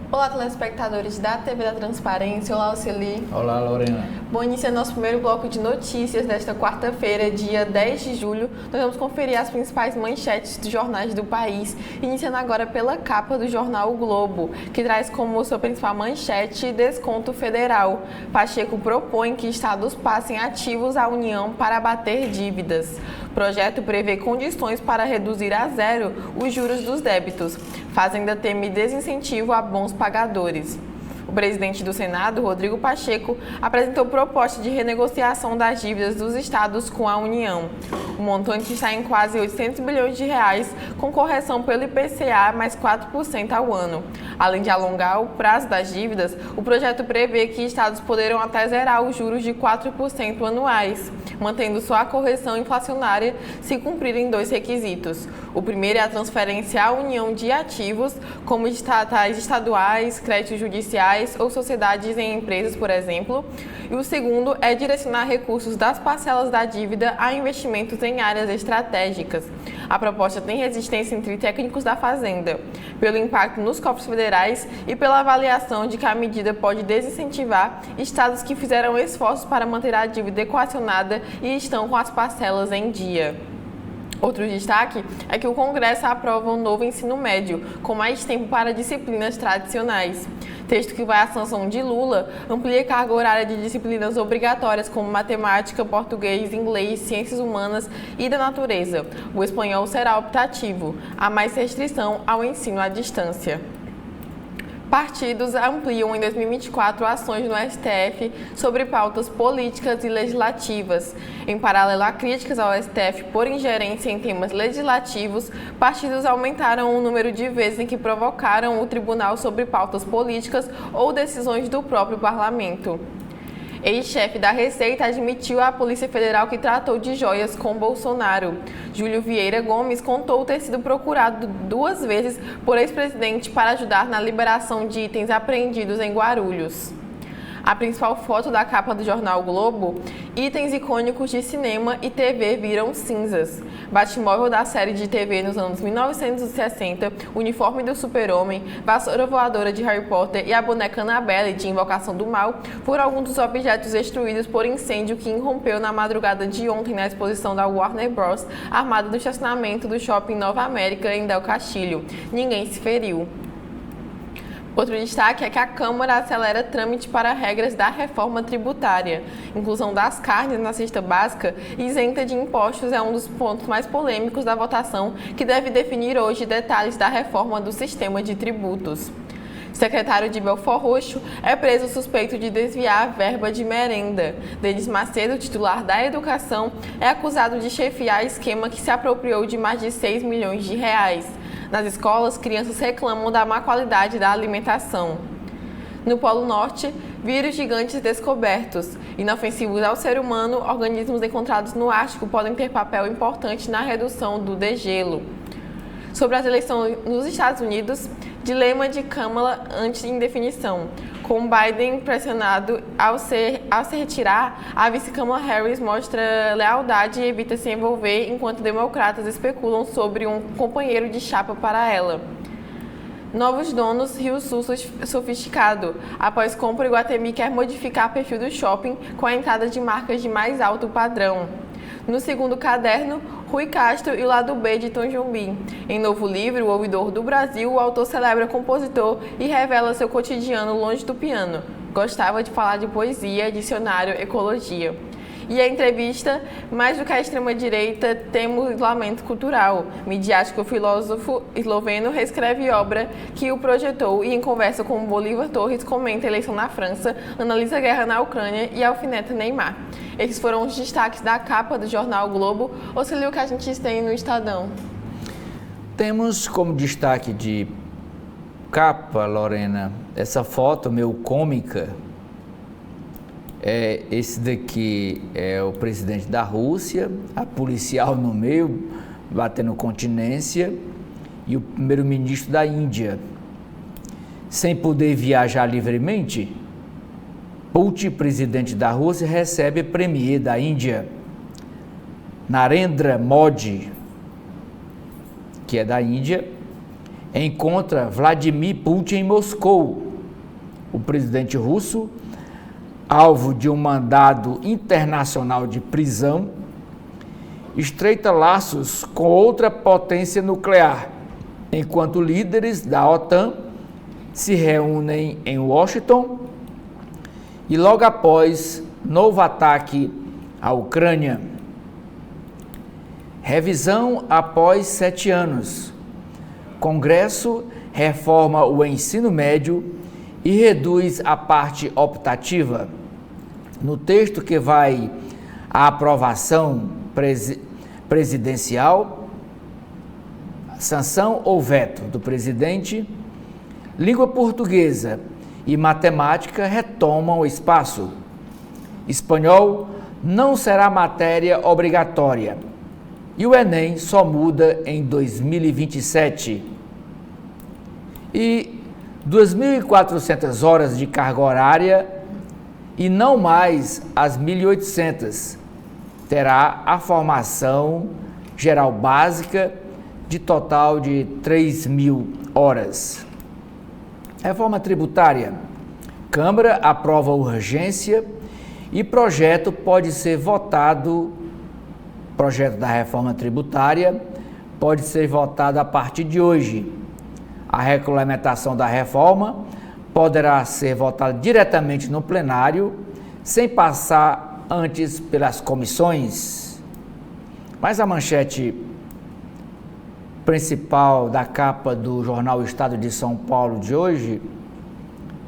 Olá, telespectadores da TV da Transparência. Olá, Oceli. Olá, Lorena. Bom, iniciando nosso primeiro bloco de notícias desta quarta-feira, dia 10 de julho, nós vamos conferir as principais manchetes dos jornais do país, iniciando agora pela capa do jornal O Globo, que traz como sua principal manchete desconto federal. Pacheco propõe que estados passem ativos à União para abater dívidas. O projeto prevê condições para reduzir a zero os juros dos débitos. Fazenda teme desincentivo a bons pagadores. O presidente do Senado, Rodrigo Pacheco, apresentou proposta de renegociação das dívidas dos estados com a União. O montante está em quase 800 bilhões de reais, com correção pelo IPCA mais 4% ao ano. Além de alongar o prazo das dívidas, o projeto prevê que estados poderão até zerar os juros de 4% anuais, mantendo só a correção inflacionária se cumprirem dois requisitos. O primeiro é a transferência à União de ativos, como estatais estaduais, créditos judiciais ou sociedades em empresas, por exemplo. E o segundo é direcionar recursos das parcelas da dívida a investimentos em áreas estratégicas. A proposta tem resistência entre técnicos da Fazenda, pelo impacto nos cofres federais e pela avaliação de que a medida pode desincentivar estados que fizeram esforços para manter a dívida equacionada e estão com as parcelas em dia. Outro destaque é que o Congresso aprova um novo ensino médio, com mais tempo para disciplinas tradicionais. Texto que vai à sanção de Lula amplia a carga horária de disciplinas obrigatórias como matemática, português, inglês, ciências humanas e da natureza. O espanhol será optativo. Há mais restrição ao ensino à distância. Partidos ampliam em 2024 ações no STF sobre pautas políticas e legislativas. Em paralelo a críticas ao STF por ingerência em temas legislativos, partidos aumentaram o número de vezes em que provocaram o tribunal sobre pautas políticas ou decisões do próprio parlamento. Ex-chefe da Receita admitiu à Polícia Federal que tratou de joias com Bolsonaro. Júlio Vieira Gomes contou ter sido procurado 2 vezes por ex-presidente para ajudar na liberação de itens apreendidos em Guarulhos. A principal foto da capa do jornal o Globo: itens icônicos de cinema e TV viram cinzas. Batmóvel da série de TV nos anos 1960, uniforme do Super-Homem, vassoura voadora de Harry Potter e a boneca Annabelle de Invocação do Mal foram alguns dos objetos destruídos por incêndio que irrompeu na madrugada de ontem na exposição da Warner Bros., armada no estacionamento do Shopping Nova América, em Del Castillo. Ninguém se feriu. Outro destaque é que a Câmara acelera trâmite para regras da reforma tributária. Inclusão das carnes na cesta básica isenta de impostos é um dos pontos mais polêmicos da votação, que deve definir hoje detalhes da reforma do sistema de tributos. Secretário de Belford Roxo é preso suspeito de desviar a verba de merenda. Denis Macedo, titular da Educação, é acusado de chefiar esquema que se apropriou de mais de 6 milhões de reais. Nas escolas, crianças reclamam da má qualidade da alimentação. No Polo Norte, vírus gigantes descobertos. Inofensivos ao ser humano, organismos encontrados no Ártico podem ter papel importante na redução do degelo. Sobre as eleições nos Estados Unidos, dilema de Kamala antes de indefinição. Com Biden pressionado ao se retirar, a vice Kamala Harris mostra lealdade e evita se envolver, enquanto democratas especulam sobre um companheiro de chapa para ela. Novos donos, Rio Sul sofisticado. Após compra, Iguatemi quer modificar perfil do shopping com a entrada de marcas de mais alto padrão. No segundo caderno, Rui Castro e o lado B de Tom Jobim. Em novo livro, O Ouvidor do Brasil, o autor celebra compositor e revela seu cotidiano longe do piano. Gostava de falar de poesia, dicionário, ecologia. E a entrevista, mais do que a extrema-direita, temos isolamento cultural. Midiático filósofo esloveno reescreve obra que o projetou e, em conversa com Bolívar Torres, comenta a eleição na França, analisa a guerra na Ucrânia e alfineta Neymar. Esses foram os destaques da capa do jornal o Globo. Auxílio que a gente tem no Estadão. Temos como destaque de capa, Lorena, essa foto meio cômica. Esse daqui é o presidente da Rússia, a policial no meio, batendo continência, e o primeiro-ministro da Índia. Sem poder viajar livremente, Putin, presidente da Rússia, recebe premier da Índia, Narendra Modi, que é da Índia, encontra Vladimir Putin em Moscou. O presidente russo, alvo de um mandado internacional de prisão, estreita laços com outra potência nuclear, enquanto líderes da OTAN se reúnem em Washington e logo após novo ataque à Ucrânia. Revisão após 7 anos. Congresso reforma o ensino médio e reduz a parte optativa. No texto que vai à aprovação presidencial, sanção ou veto do presidente, língua portuguesa e matemática retomam o espaço. Espanhol não será matéria obrigatória e o Enem só muda em 2027. E 2.400 horas de carga horária e não mais as 1.800. Terá a formação geral básica de total de 3.000 horas. Reforma tributária. Câmara aprova urgência e projeto pode ser votado, projeto da reforma tributária pode ser votado a partir de hoje. A regulamentação da reforma poderá ser votada diretamente no plenário, sem passar antes pelas comissões. Mas a manchete principal da capa do jornal Estado de São Paulo de hoje,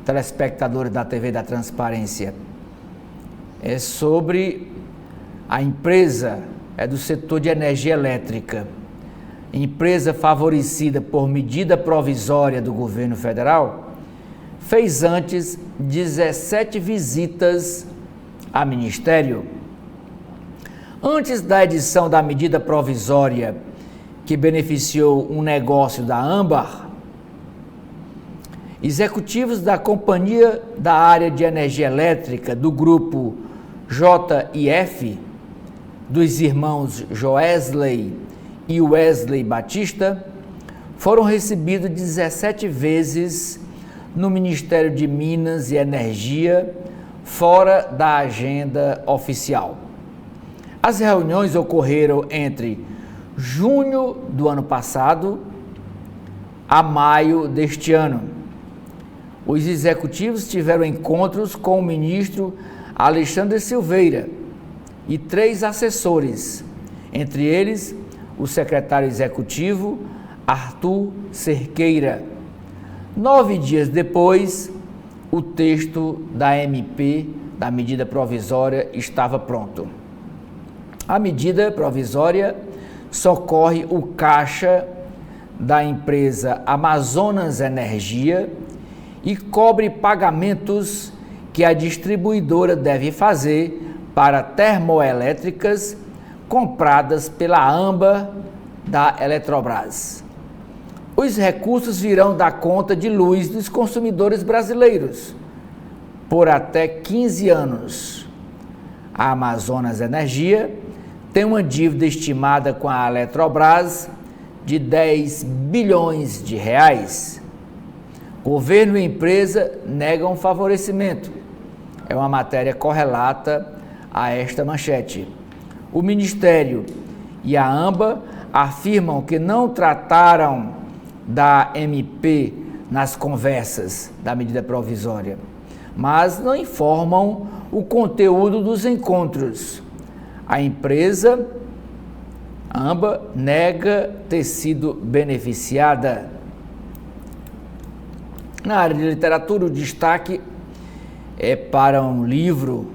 telespectadores da TV da Transparência, é sobre a empresa, é do setor de energia elétrica. Empresa favorecida por medida provisória do governo federal, fez antes 17 visitas a ministério. Antes da edição da medida provisória que beneficiou um negócio da Âmbar, executivos da Companhia da Área de Energia Elétrica do grupo JIF, dos irmãos Joesley e Wesley Batista, foram recebidos 17 vezes no Ministério de Minas e Energia, fora da agenda oficial. As reuniões ocorreram entre junho do ano passado a maio deste ano. Os executivos tiveram encontros com o ministro Alexandre Silveira e 3 assessores, entre eles o secretário executivo Arthur Cerqueira. 9 dias depois, o texto da MP, da medida provisória, estava pronto. A medida provisória socorre o caixa da empresa Amazonas Energia e cobre pagamentos que a distribuidora deve fazer para termoelétricas compradas pela Âmbar da Eletrobras. Os recursos virão da conta de luz dos consumidores brasileiros por até 15 anos. A Amazonas Energia tem uma dívida estimada com a Eletrobras de 10 bilhões de reais. Governo e empresa negam favorecimento. É uma matéria correlata a esta manchete. O Ministério e a Âmbar afirmam que não trataram da MP nas conversas da medida provisória, mas não informam o conteúdo dos encontros. A empresa, Âmbar, nega ter sido beneficiada. Na área de literatura, o destaque é para um livro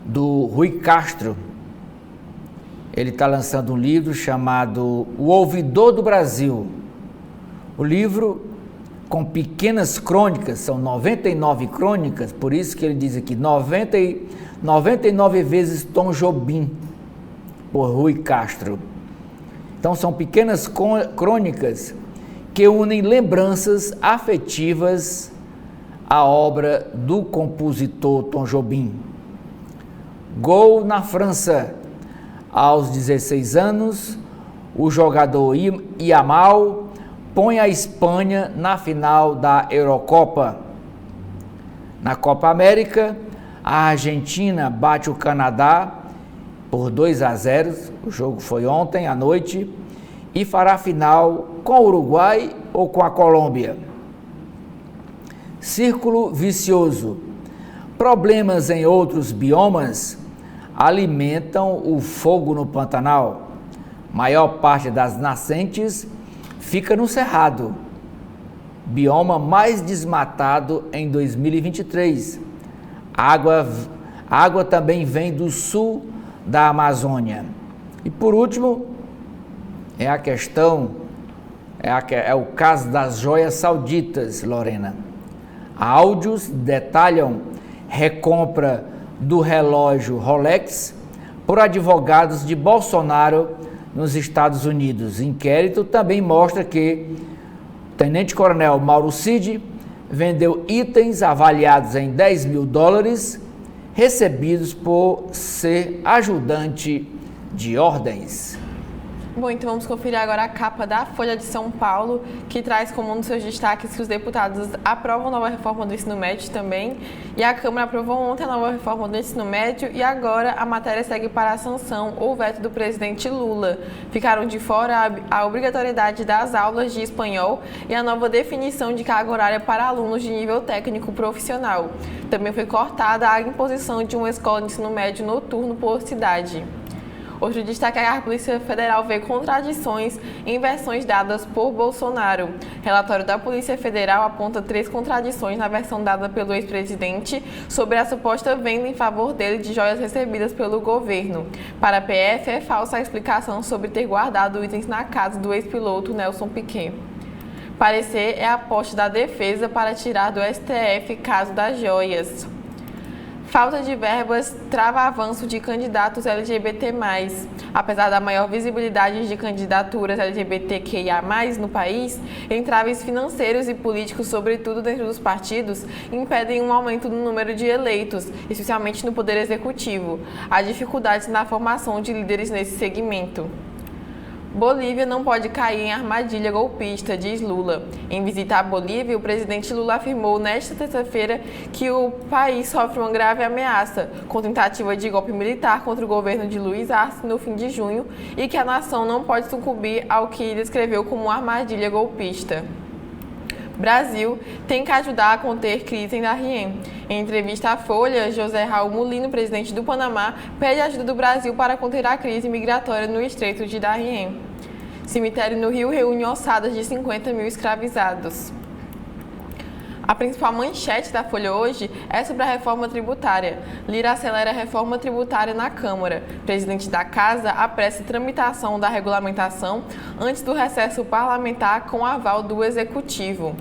do Rui Castro. Ele está lançando um livro chamado O Ouvidor do Brasil. O livro, com pequenas crônicas, são 99 crônicas, por isso que ele diz aqui 99 vezes Tom Jobim, por Rui Castro. Então são pequenas crônicas que unem lembranças afetivas à obra do compositor Tom Jobim. Gol na França. Aos 16 anos, o jogador Yamal põe a Espanha na final da Eurocopa. Na Copa América, a Argentina bate o Canadá por 2-0, o jogo foi ontem à noite, e fará final com o Uruguai ou com a Colômbia. Círculo vicioso. Problemas em outros biomas alimentam o fogo no Pantanal. Maior parte das nascentes fica no Cerrado, bioma mais desmatado em 2023. A água também vem do sul da Amazônia. E por último, é o caso das joias sauditas, Lorena. Áudios detalham recompra do relógio Rolex por advogados de Bolsonaro nos Estados Unidos. Inquérito também mostra que o tenente-coronel Mauro Cid vendeu itens avaliados em $10 mil recebidos por ser ajudante de ordens. Bom, então vamos conferir agora a capa da Folha de São Paulo, que traz como um dos seus destaques que os deputados aprovam a nova reforma do ensino médio também, e a Câmara aprovou ontem a nova reforma do ensino médio e agora a matéria segue para a sanção ou veto do presidente Lula. Ficaram de fora a obrigatoriedade das aulas de espanhol e a nova definição de carga horária para alunos de nível técnico profissional. Também foi cortada a imposição de uma escola de ensino médio noturno por cidade. Outro destaque é que a Polícia Federal vê contradições em versões dadas por Bolsonaro. Relatório da Polícia Federal aponta 3 contradições na versão dada pelo ex-presidente sobre a suposta venda em favor dele de joias recebidas pelo governo. Para a PF, é falsa a explicação sobre ter guardado itens na casa do ex-piloto Nelson Piquet. Parecer é a aposta da defesa para tirar do STF caso das joias. Falta de verbas trava avanço de candidatos LGBT+. Apesar da maior visibilidade de candidaturas LGBTQIA+, no país, entraves financeiros e políticos, sobretudo dentro dos partidos, impedem um aumento no número de eleitos, especialmente no Poder Executivo. Há dificuldades na formação de líderes nesse segmento. Bolívia não pode cair em armadilha golpista, diz Lula. Em visita à Bolívia, o presidente Lula afirmou nesta terça-feira que o país sofre uma grave ameaça, com tentativa de golpe militar contra o governo de Luiz Arce no fim de junho, e que a nação não pode sucumbir ao que descreveu como uma armadilha golpista. Brasil tem que ajudar a conter crise em Darién. Em entrevista à Folha, José Raul Mulino, presidente do Panamá, pede ajuda do Brasil para conter a crise migratória no Estreito de Darién. Cemitério no Rio reúne ossadas de 50 mil escravizados. A principal manchete da Folha hoje é sobre a reforma tributária. Lira acelera a reforma tributária na Câmara. Presidente da Casa apressa a tramitação da regulamentação antes do recesso parlamentar com aval do Executivo.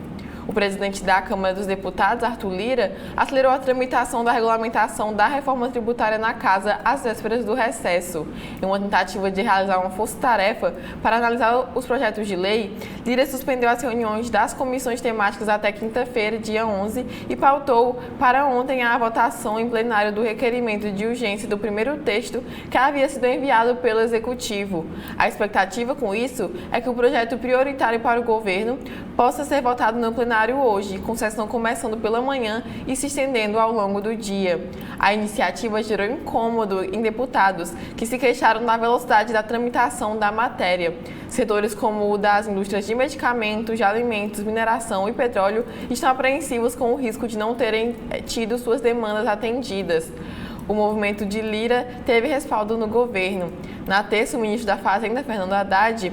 O presidente da Câmara dos Deputados, Arthur Lira, acelerou a tramitação da regulamentação da reforma tributária na Casa às vésperas do recesso. Em uma tentativa de realizar uma força-tarefa para analisar os projetos de lei, Lira suspendeu as reuniões das comissões temáticas até quinta-feira, dia 11, e pautou para ontem a votação em plenário do requerimento de urgência do primeiro texto que havia sido enviado pelo Executivo. A expectativa com isso é que o projeto prioritário para o governo possa ser votado no plenário hoje, com sessão começando pela manhã e se estendendo ao longo do dia. A iniciativa gerou incômodo em deputados, que se queixaram da velocidade da tramitação da matéria. Setores como o das indústrias de medicamentos, de alimentos, mineração e petróleo estão apreensivos com o risco de não terem tido suas demandas atendidas. O movimento de Lira teve respaldo no governo. Na terça, o ministro da Fazenda, Fernando Haddad,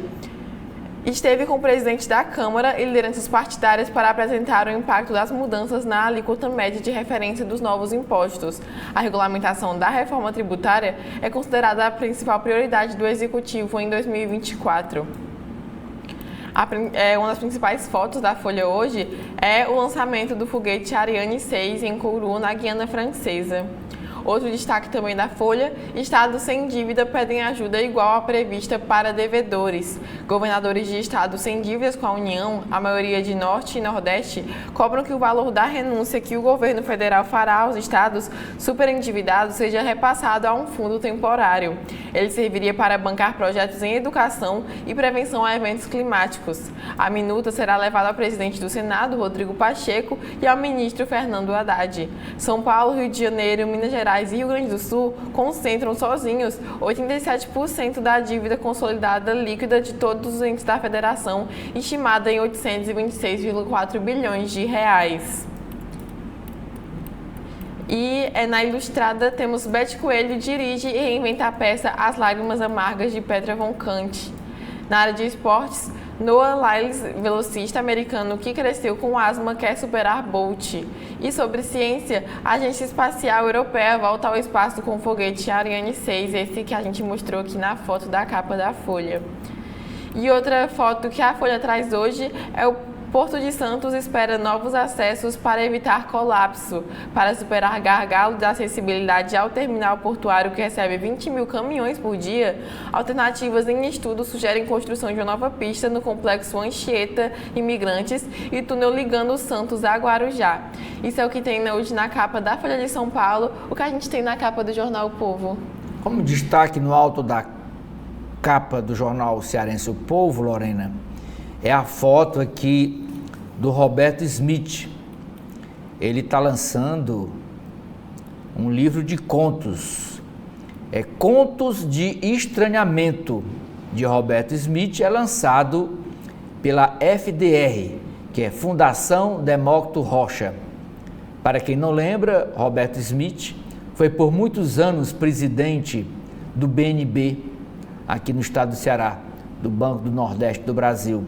esteve com o presidente da Câmara e lideranças partidárias para apresentar o impacto das mudanças na alíquota média de referência dos novos impostos. A regulamentação da reforma tributária é considerada a principal prioridade do Executivo em 2024. Uma das principais fotos da Folha hoje é o lançamento do foguete Ariane 6 em Kourou, na Guiana Francesa. Outro destaque também da Folha: estados sem dívida pedem ajuda igual à prevista para devedores. Governadores de estados sem dívidas com a União, a maioria de Norte e Nordeste, cobram que o valor da renúncia que o governo federal fará aos estados superendividados seja repassado a um fundo temporário. Ele serviria para bancar projetos em educação e prevenção a eventos climáticos. A minuta será levada ao presidente do Senado, Rodrigo Pacheco, e ao ministro Fernando Haddad. São Paulo, Rio de Janeiro, Minas Gerais e Rio Grande do Sul concentram sozinhos 87% da dívida consolidada líquida de todos os entes da federação, estimada em 826,4 bilhões de reais. E na Ilustrada temos Beth Coelho dirige e reinventa a peça As Lágrimas Amargas de Petra Von Kant. Na área de esportes, Noah Lyles, velocista americano que cresceu com asma, quer superar Bolt. E sobre ciência, a Agência Espacial Europeia volta ao espaço com o foguete Ariane 6, esse que a gente mostrou aqui na foto da capa da Folha. E outra foto que a Folha traz hoje é o Porto de Santos espera novos acessos para evitar colapso. Para superar gargalo de acessibilidade ao terminal portuário que recebe 20 mil caminhões por dia, alternativas em estudo sugerem construção de uma nova pista no complexo Anchieta Imigrantes e túnel ligando Santos a Guarujá. Isso é o que tem hoje na capa da Folha de São Paulo, o que a gente tem na capa do jornal O Povo. Como destaque no alto da capa do jornal cearense O Povo, Lorena, é a foto aqui do Roberto Smith. Ele está lançando um livro de contos. Contos de Estranhamento, de Roberto Smith, é lançado pela FDR, que é Fundação Demócrito Rocha. Para quem não lembra, Roberto Smith foi por muitos anos presidente do BNB, aqui no estado do Ceará, do Banco do Nordeste do Brasil.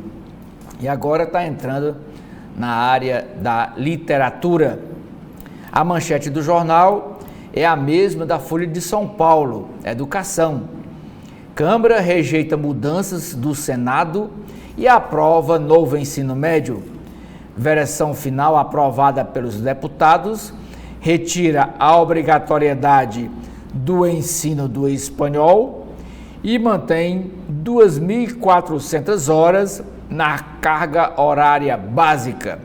E agora está entrando na área da literatura. A manchete do jornal é a mesma da Folha de São Paulo, Educação. Câmara rejeita mudanças do Senado e aprova novo ensino médio. Versão final aprovada pelos deputados retira a obrigatoriedade do ensino do espanhol e mantém 2.400 horas na carga horária básica.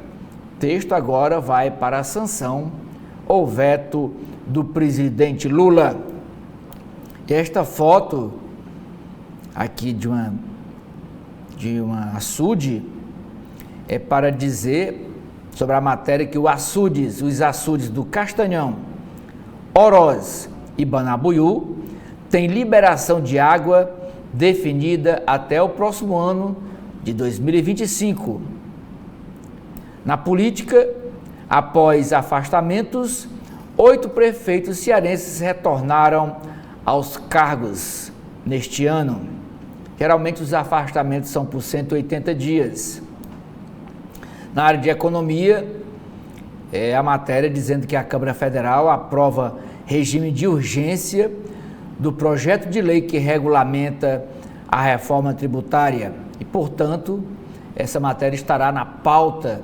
Texto agora vai para a sanção ou veto do presidente Lula. Esta foto aqui de uma açude é para dizer sobre a matéria que os açudes do Castanhão, Oroz e Banabuiú têm liberação de água definida até o próximo ano de 2025. Na política, após afastamentos, 8 prefeitos cearenses retornaram aos cargos neste ano. Geralmente os afastamentos são por 180 dias. Na área de economia, a matéria dizendo que a Câmara Federal aprova regime de urgência do projeto de lei que regulamenta a reforma tributária. E, portanto, essa matéria estará na pauta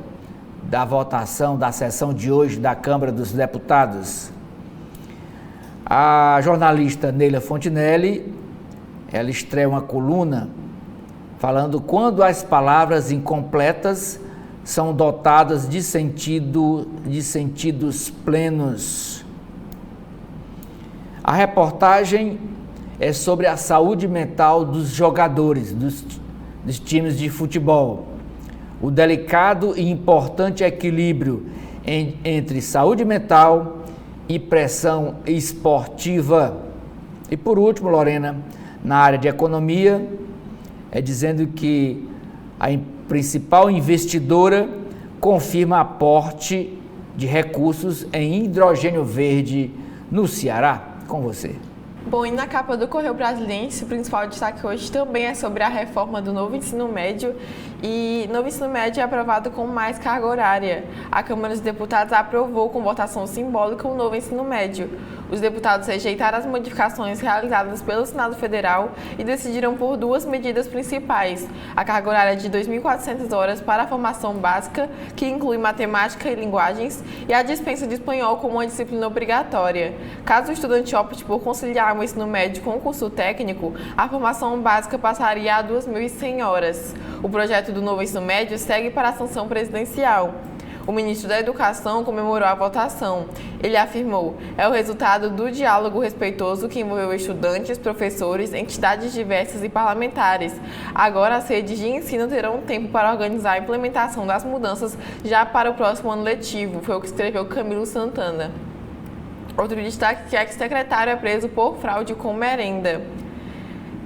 da votação da sessão de hoje da Câmara dos Deputados. A jornalista Neila Fontinelli, ela estreia uma coluna falando quando as palavras incompletas são dotadas de sentidos plenos. A reportagem é sobre a saúde mental dos jogadores, dos times de futebol. O delicado e importante equilíbrio entre saúde mental e pressão esportiva. E por último, Lorena, na área de economia, dizendo que a principal investidora confirma aporte de recursos em hidrogênio verde no Ceará. Com você. Bom, e na capa do Correio Brasiliense, o principal destaque hoje também é sobre a reforma do novo ensino médio E novo ensino médio é aprovado com mais carga horária. A Câmara dos Deputados aprovou com votação simbólica o novo ensino médio. Os deputados rejeitaram as modificações realizadas pelo Senado Federal e decidiram por duas medidas principais: a carga horária de 2.400 horas para a formação básica, que inclui matemática e linguagens, e a dispensa de espanhol como uma disciplina obrigatória. Caso o estudante opte por conciliar o ensino médio com o curso técnico, a formação básica passaria a 2.100 horas. O projeto do novo ensino médio segue para a sanção presidencial. O ministro da Educação comemorou a votação. Ele afirmou: é o resultado do diálogo respeitoso que envolveu estudantes, professores, entidades diversas e parlamentares. Agora as redes de ensino terão tempo para organizar a implementação das mudanças já para o próximo ano letivo, foi o que escreveu Camilo Santana. Outro destaque é que o secretário é preso por fraude com merenda.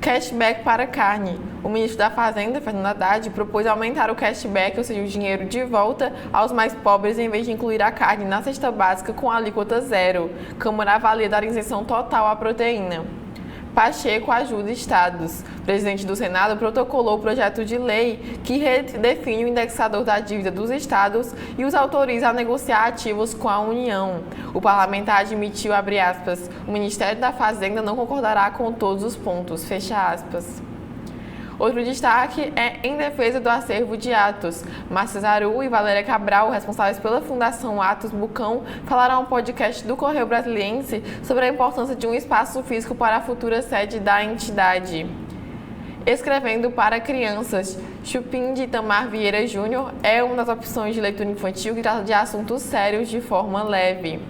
Cashback para carne. O ministro da Fazenda, Fernando Haddad, propôs aumentar o cashback, ou seja, o dinheiro de volta aos mais pobres, em vez de incluir a carne na cesta básica com alíquota zero. Câmara avalia dar isenção total à proteína. Pacheco ajuda estados. O presidente do Senado protocolou o projeto de lei que redefine o indexador da dívida dos estados e os autoriza a negociar ativos com a União. O parlamentar admitiu, abre aspas, o Ministério da Fazenda não concordará com todos os pontos, fecha aspas. Outro destaque é em defesa do acervo de Atos. Márcia Zaru e Valéria Cabral, responsáveis pela Fundação Atos Bucão, falaram ao podcast do Correio Brasiliense sobre a importância de um espaço físico para a futura sede da entidade. Escrevendo para crianças. Chupim, de Itamar Vieira Júnior, é uma das opções de leitura infantil que trata de assuntos sérios de forma leve.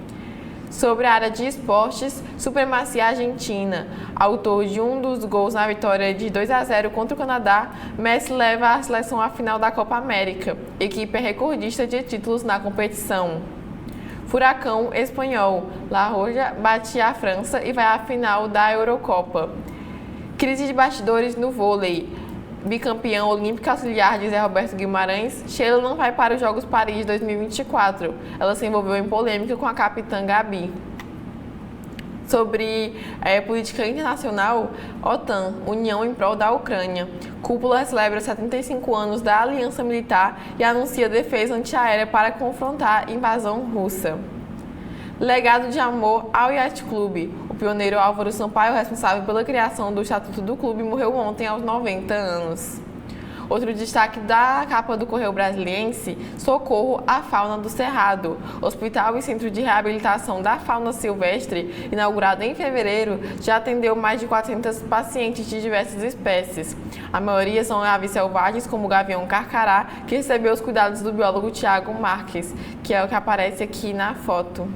Sobre a área de esportes, supremacia argentina. Autor de um dos gols na vitória de 2-0 contra o Canadá, Messi leva a seleção à final da Copa América. Equipe é recordista de títulos na competição. Furacão espanhol. La Roja bate a França e vai à final da Eurocopa. Crise de bastidores no vôlei. Bicampeão olímpico auxiliar de Zé Roberto Guimarães, Sheila não vai para os Jogos Paris 2024. Ela se envolveu em polêmica com a capitã Gabi. Sobre política internacional, OTAN, União em prol da Ucrânia. Cúpula celebra 75 anos da aliança militar e anuncia defesa antiaérea para confrontar invasão russa. Legado de amor ao Yacht Clube. O pioneiro Álvaro Sampaio, responsável pela criação do Estatuto do Clube, morreu ontem aos 90 anos. Outro destaque da capa do Correio Brasiliense: Socorro à Fauna do Cerrado. Hospital e Centro de Reabilitação da Fauna Silvestre, inaugurado em fevereiro, já atendeu mais de 400 pacientes de diversas espécies. A maioria são aves selvagens, como o gavião carcará, que recebeu os cuidados do biólogo Tiago Marques, que é o que aparece aqui na foto.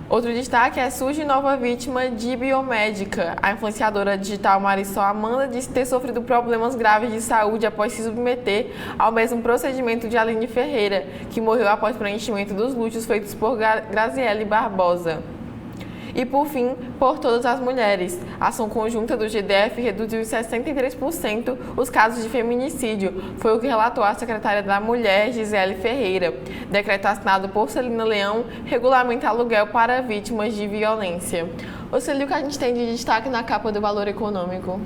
Outro destaque é: surge nova vítima de biomédica. A influenciadora digital Marisol Amanda disse ter sofrido problemas graves de saúde após se submeter ao mesmo procedimento de Aline Ferreira, que morreu após preenchimento dos glúteos feitos por Graziele Barbosa. E, por fim, por todas as mulheres. A ação conjunta do GDF reduziu em 63% os casos de feminicídio, foi o que relatou a secretária da Mulher, Gisele Ferreira. Decreto assinado por Celina Leão regulamenta aluguel para vítimas de violência. Ô Celio, o que a gente tem de destaque na capa do Valor Econômico?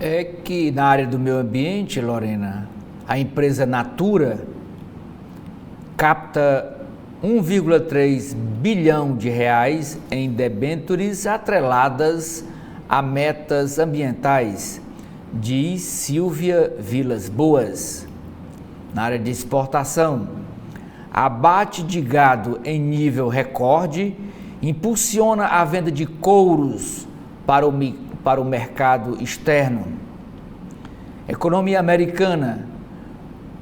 É que na área do meio ambiente, Lorena, a empresa Natura capta 1,3 bilhão de reais em debêntures atreladas a metas ambientais, diz Silvia Vilas Boas. Na área de exportação, abate de gado em nível recorde impulsiona a venda de couros para o mercado externo. Economia americana,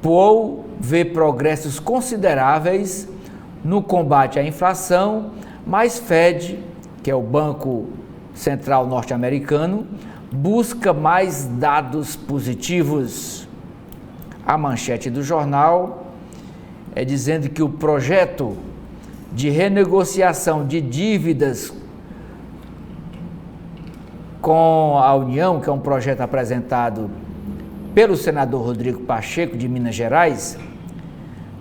Powell vê progressos consideráveis no combate à inflação, mas Fed, que é o Banco Central norte-americano, busca mais dados positivos. A manchete do jornal é dizendo que o projeto de renegociação de dívidas com a União, que é um projeto apresentado pelo senador Rodrigo Pacheco, de Minas Gerais,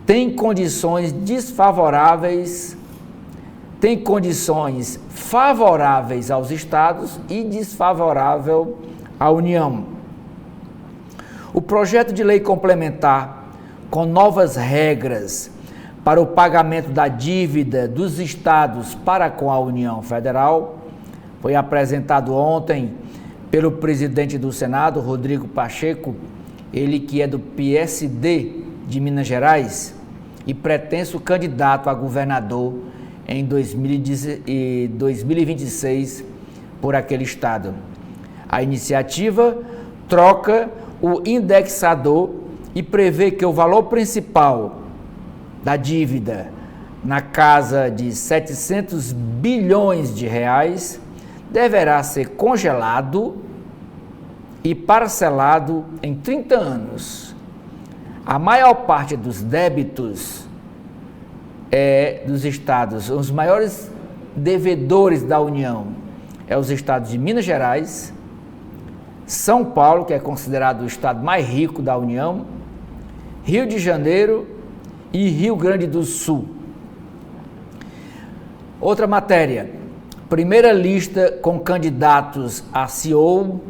tem condições favoráveis aos estados e desfavorável à União. O projeto de lei complementar com novas regras para o pagamento da dívida dos estados para com a União Federal foi apresentado ontem pelo presidente do Senado, Rodrigo Pacheco, ele que é do PSD de Minas Gerais e pretenso candidato a governador em 2026 por aquele estado. A iniciativa troca o indexador e prevê que o valor principal da dívida na casa de 700 bilhões de reais deverá ser congelado e parcelado em 30 anos. A maior parte dos débitos dos estados, os maiores devedores da União, os estados de Minas Gerais, São Paulo, que é considerado o estado mais rico da União, Rio de Janeiro e Rio Grande do Sul. Outra matéria, primeira lista com candidatos a CEO,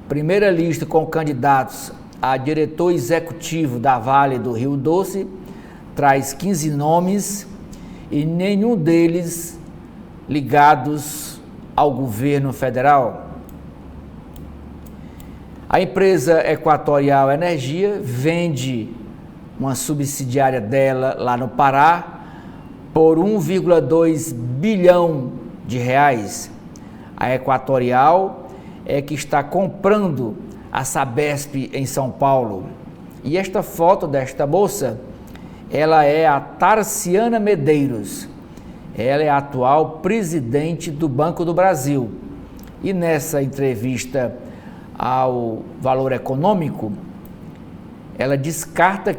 primeira lista com candidatos a diretor executivo da Vale do Rio Doce, traz 15 nomes e nenhum deles ligados ao governo federal. A empresa Equatorial Energia vende uma subsidiária dela lá no Pará por 1,2 bilhão de reais. A Equatorial é que está comprando a Sabesp em São Paulo. E esta foto desta moça, ela é a Tarciana Medeiros. Ela é a atual presidente do Banco do Brasil. E nessa entrevista ao Valor Econômico, ela descarta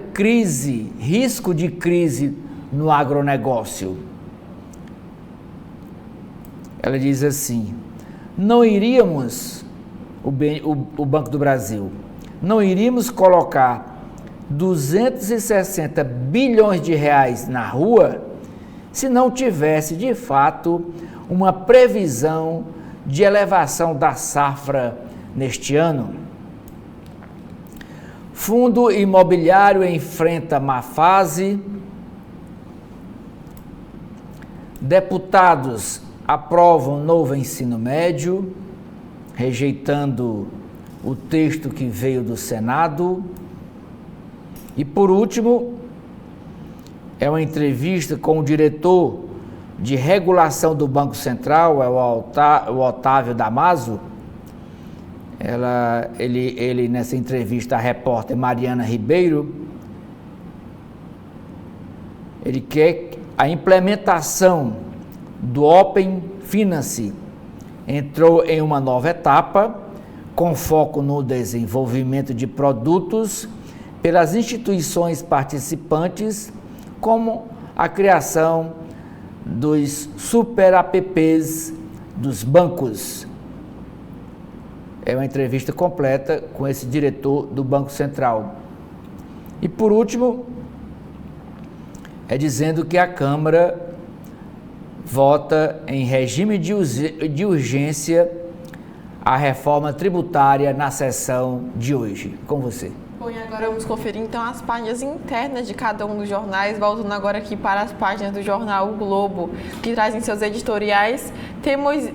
risco de crise no agronegócio. Ela diz assim: não iríamos, o Banco do Brasil, não iríamos colocar 260 bilhões de reais na rua se não tivesse, de fato, uma previsão de elevação da safra neste ano. Fundo imobiliário enfrenta má fase. Deputados aprovam novo ensino médio, rejeitando o texto que veio do Senado. E por último, é uma entrevista com o diretor de regulação do Banco Central, o Otávio Damaso. Ele nessa entrevista, a repórter Mariana Ribeiro, ele quer a implementação do Open Finance. Entrou em uma nova etapa, com foco no desenvolvimento de produtos pelas instituições participantes, como a criação dos super apps dos bancos. É uma entrevista completa com esse diretor do Banco Central. E por último, é dizendo que a Câmara vota em regime de urgência a reforma tributária na sessão de hoje. Com você. Bom, e agora vamos conferir então as páginas internas de cada um dos jornais, voltando agora aqui para as páginas do jornal O Globo, que trazem seus editoriais: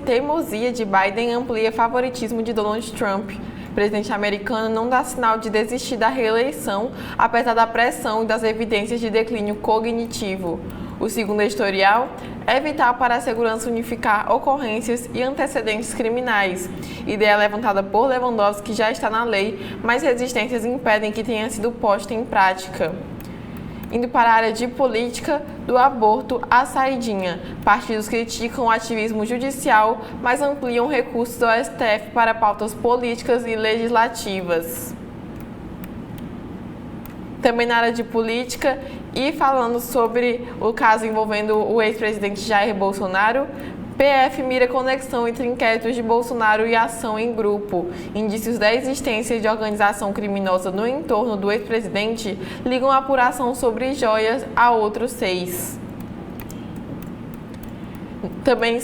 teimosia de Biden amplia favoritismo de Donald Trump. O presidente americano não dá sinal de desistir da reeleição, apesar da pressão e das evidências de declínio cognitivo. O segundo editorial é vital para a segurança unificar ocorrências e antecedentes criminais. Ideia levantada por Lewandowski, que já está na lei, mas resistências impedem que tenha sido posta em prática. Indo para a área de política, do aborto à saidinha. Partidos criticam o ativismo judicial, mas ampliam recursos do STF para pautas políticas e legislativas. Também na área de política e falando sobre o caso envolvendo o ex-presidente Jair Bolsonaro, PF mira conexão entre inquéritos de Bolsonaro e ação em grupo. Indícios da existência de organização criminosa no entorno do ex-presidente ligam a apuração sobre joias a outros 6. Também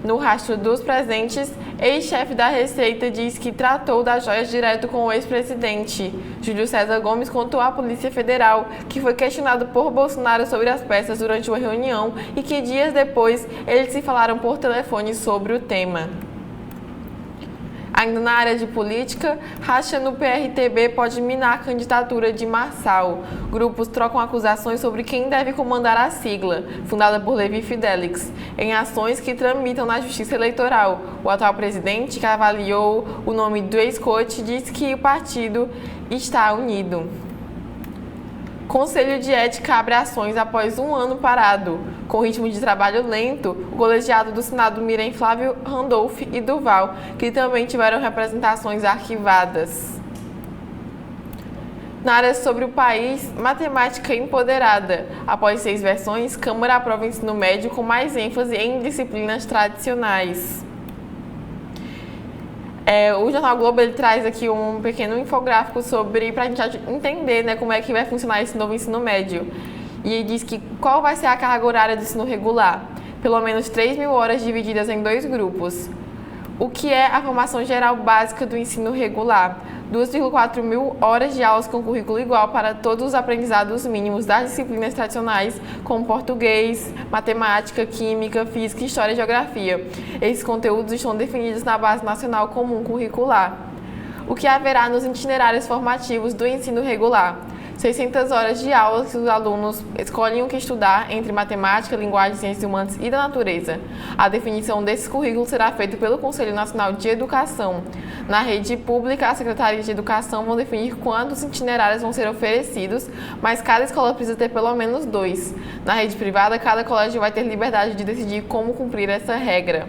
no rastro dos presentes, ex-chefe da Receita diz que tratou das joias direto com o ex-presidente. Júlio César Gomes contou à Polícia Federal que foi questionado por Bolsonaro sobre as peças durante uma reunião e que dias depois eles se falaram por telefone sobre o tema. Ainda na área de política, racha no PRTB pode minar a candidatura de Marçal. Grupos trocam acusações sobre quem deve comandar a sigla, fundada por Levi Fidelix, em ações que tramitam na Justiça Eleitoral. O atual presidente, que avaliou o nome do ex-coach, disse que o partido está unido. Conselho de Ética abre ações após um ano parado. Com ritmo de trabalho lento, o colegiado do Senado mira em Flávio Randolph e Duval, que também tiveram representações arquivadas. Na área sobre o país, matemática empoderada. Após 6 versões, Câmara aprova ensino médio com mais ênfase em disciplinas tradicionais. O Jornal Globo ele traz aqui um pequeno infográfico para a gente entender, né, como é que vai funcionar esse novo ensino médio. E ele diz que qual vai ser a carga horária do ensino regular? Pelo menos 3.000 horas divididas em 2 grupos. O que é a formação geral básica do ensino regular? 2.4 mil horas de aulas com currículo igual para todos os aprendizados mínimos das disciplinas tradicionais, como português, matemática, química, física, história e geografia. Esses conteúdos estão definidos na Base Nacional Comum Curricular. O que haverá nos itinerários formativos do ensino regular? 600 horas de aula que os alunos escolhem o que estudar entre matemática, linguagem, ciências humanas e da natureza. A definição desses currículos será feita pelo Conselho Nacional de Educação. Na rede pública, as secretarias de educação vão definir quantos itinerários vão ser oferecidos, mas cada escola precisa ter pelo menos 2. Na rede privada, cada colégio vai ter liberdade de decidir como cumprir essa regra.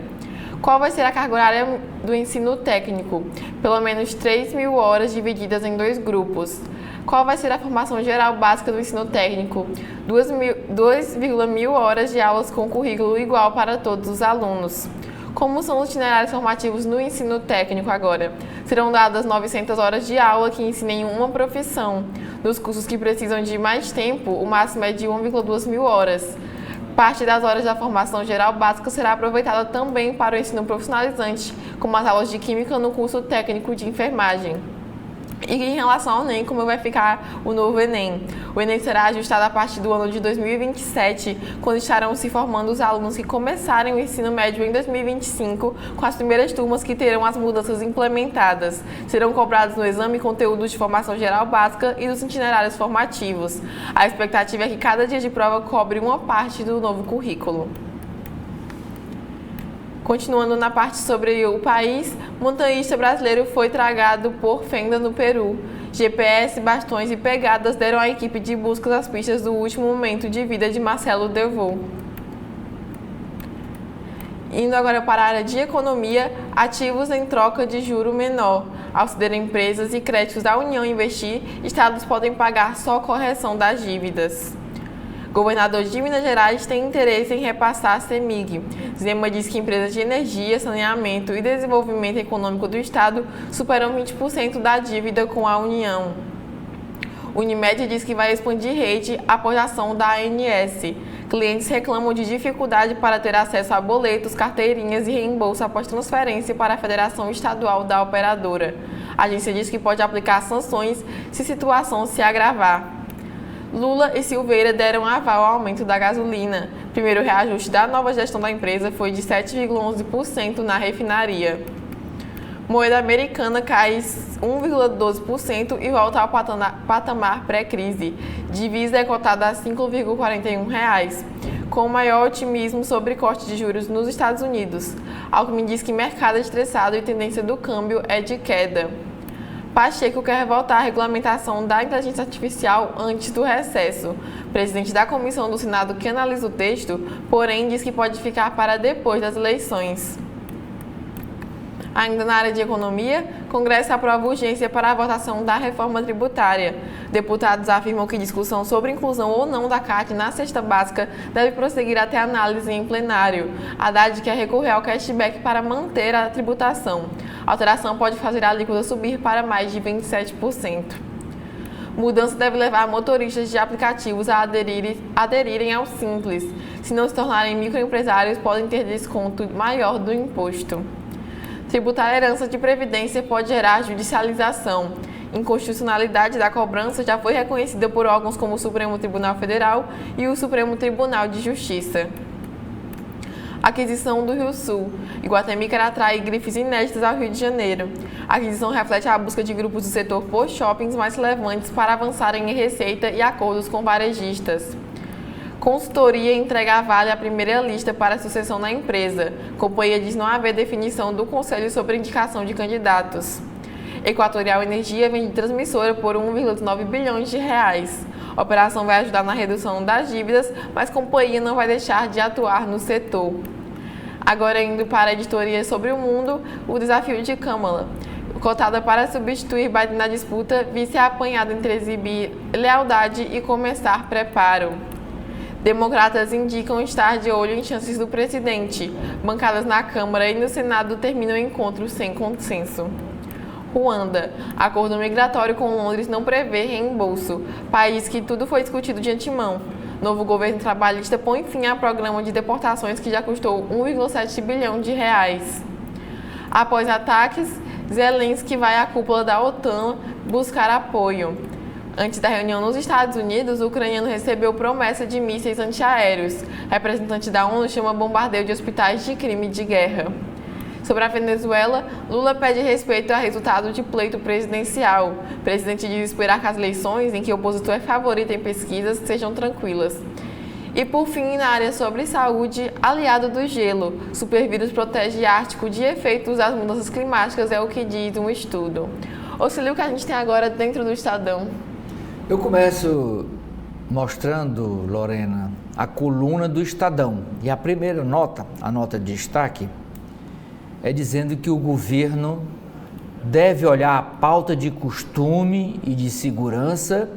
Qual vai ser a carga horária do ensino técnico? Pelo menos 3.000 horas divididas em 2 grupos. Qual vai ser a formação geral básica do ensino técnico? 2.000 horas de aulas com currículo igual para todos os alunos. Como são os itinerários formativos no ensino técnico agora? Serão dadas 900 horas de aula que ensinem uma profissão. Nos cursos que precisam de mais tempo, o máximo é de 1.2 mil horas. Parte das horas da formação geral básica será aproveitada também para o ensino profissionalizante, como as aulas de Química no curso técnico de enfermagem. E em relação ao Enem, como vai ficar o novo Enem? O Enem será ajustado a partir do ano de 2027, quando estarão se formando os alunos que começarem o ensino médio em 2025, com as primeiras turmas que terão as mudanças implementadas. Serão cobrados no exame conteúdos de formação geral básica e dos itinerários formativos. A expectativa é que cada dia de prova cobre uma parte do novo currículo. Continuando na parte sobre o país, montanhista brasileiro foi tragado por fenda no Peru. GPS, bastões e pegadas deram à equipe de busca as pistas do último momento de vida de Marcelo Delvaux. Indo agora para a área de economia, ativos em troca de juro menor. Ao ceder empresas e créditos da União investir, estados podem pagar só correção das dívidas. Governador de Minas Gerais tem interesse em repassar a CEMIG. Zema diz que empresas de energia, saneamento e desenvolvimento econômico do Estado superam 20% da dívida com a União. Unimed diz que vai expandir rede após a ação da ANS. Clientes reclamam de dificuldade para ter acesso a boletos, carteirinhas e reembolso após transferência para a Federação Estadual da Operadora. A agência diz que pode aplicar sanções se a situação se agravar. Lula e Silveira deram aval ao aumento da gasolina. Primeiro reajuste da nova gestão da empresa foi de 7,11% na refinaria. Moeda americana cai 1,12% e volta ao patamar pré-crise. Divisa é cotada a R$ 5,41, com maior otimismo sobre corte de juros nos Estados Unidos. Alckmin diz que mercado é estressado e tendência do câmbio é de queda. Pacheco quer voltar à regulamentação da inteligência artificial antes do recesso. O presidente da comissão do Senado que analisa o texto, porém, diz que pode ficar para depois das eleições. Ainda na área de economia, Congresso aprova urgência para a votação da reforma tributária. Deputados afirmam que discussão sobre inclusão ou não da CAT na cesta básica deve prosseguir até análise em plenário. Haddad quer recorrer ao cashback para manter a tributação. A alteração pode fazer a alíquota subir para mais de 27%. Mudança deve levar motoristas de aplicativos a aderirem ao Simples. Se não se tornarem microempresários, podem ter desconto maior do imposto. Tributar a herança de previdência pode gerar judicialização. Inconstitucionalidade da cobrança já foi reconhecida por órgãos como o Supremo Tribunal Federal e o Supremo Tribunal de Justiça. Aquisição do Rio Sul. Iguatemi quer atrair grifes inéditas ao Rio de Janeiro. A aquisição reflete a busca de grupos do setor por shoppings mais relevantes para avançarem em receita e acordos com varejistas. Consultoria entrega a Vale a primeira lista para a sucessão na empresa. Companhia diz não haver definição do Conselho sobre indicação de candidatos. Equatorial Energia vende transmissora por 1,9 bilhões de reais. A operação vai ajudar na redução das dívidas, mas a companhia não vai deixar de atuar no setor. Agora, indo para a editoria sobre o mundo, o desafio de Kamala. Cotada para substituir Biden na disputa, vice é apanhado entre exibir lealdade e começar preparo. Democratas indicam estar de olho em chances do presidente. Bancadas na Câmara e no Senado terminam o encontro sem consenso. Ruanda. Acordo migratório com Londres não prevê reembolso. País que tudo foi discutido de antemão. Novo governo trabalhista põe fim a programa de deportações que já custou 1,7 bilhão de reais. Após ataques, Zelensky vai à cúpula da OTAN buscar apoio. Antes da reunião nos Estados Unidos, o ucraniano recebeu promessa de mísseis antiaéreos. Representante da ONU chama bombardeio de hospitais de crime de guerra. Sobre a Venezuela, Lula pede respeito ao resultado de pleito presidencial. O presidente diz esperar que as eleições, em que o opositor é favorito em pesquisas, sejam tranquilas. E por fim, na área sobre saúde, aliado do gelo. Supervírus protege Ártico de efeitos das mudanças climáticas, é o que diz um estudo. Auxílio que a gente tem agora dentro do Estadão. Eu começo mostrando, Lorena, a coluna do Estadão. E a primeira nota, a nota de destaque, é dizendo que o governo deve olhar a pauta de costume e de segurança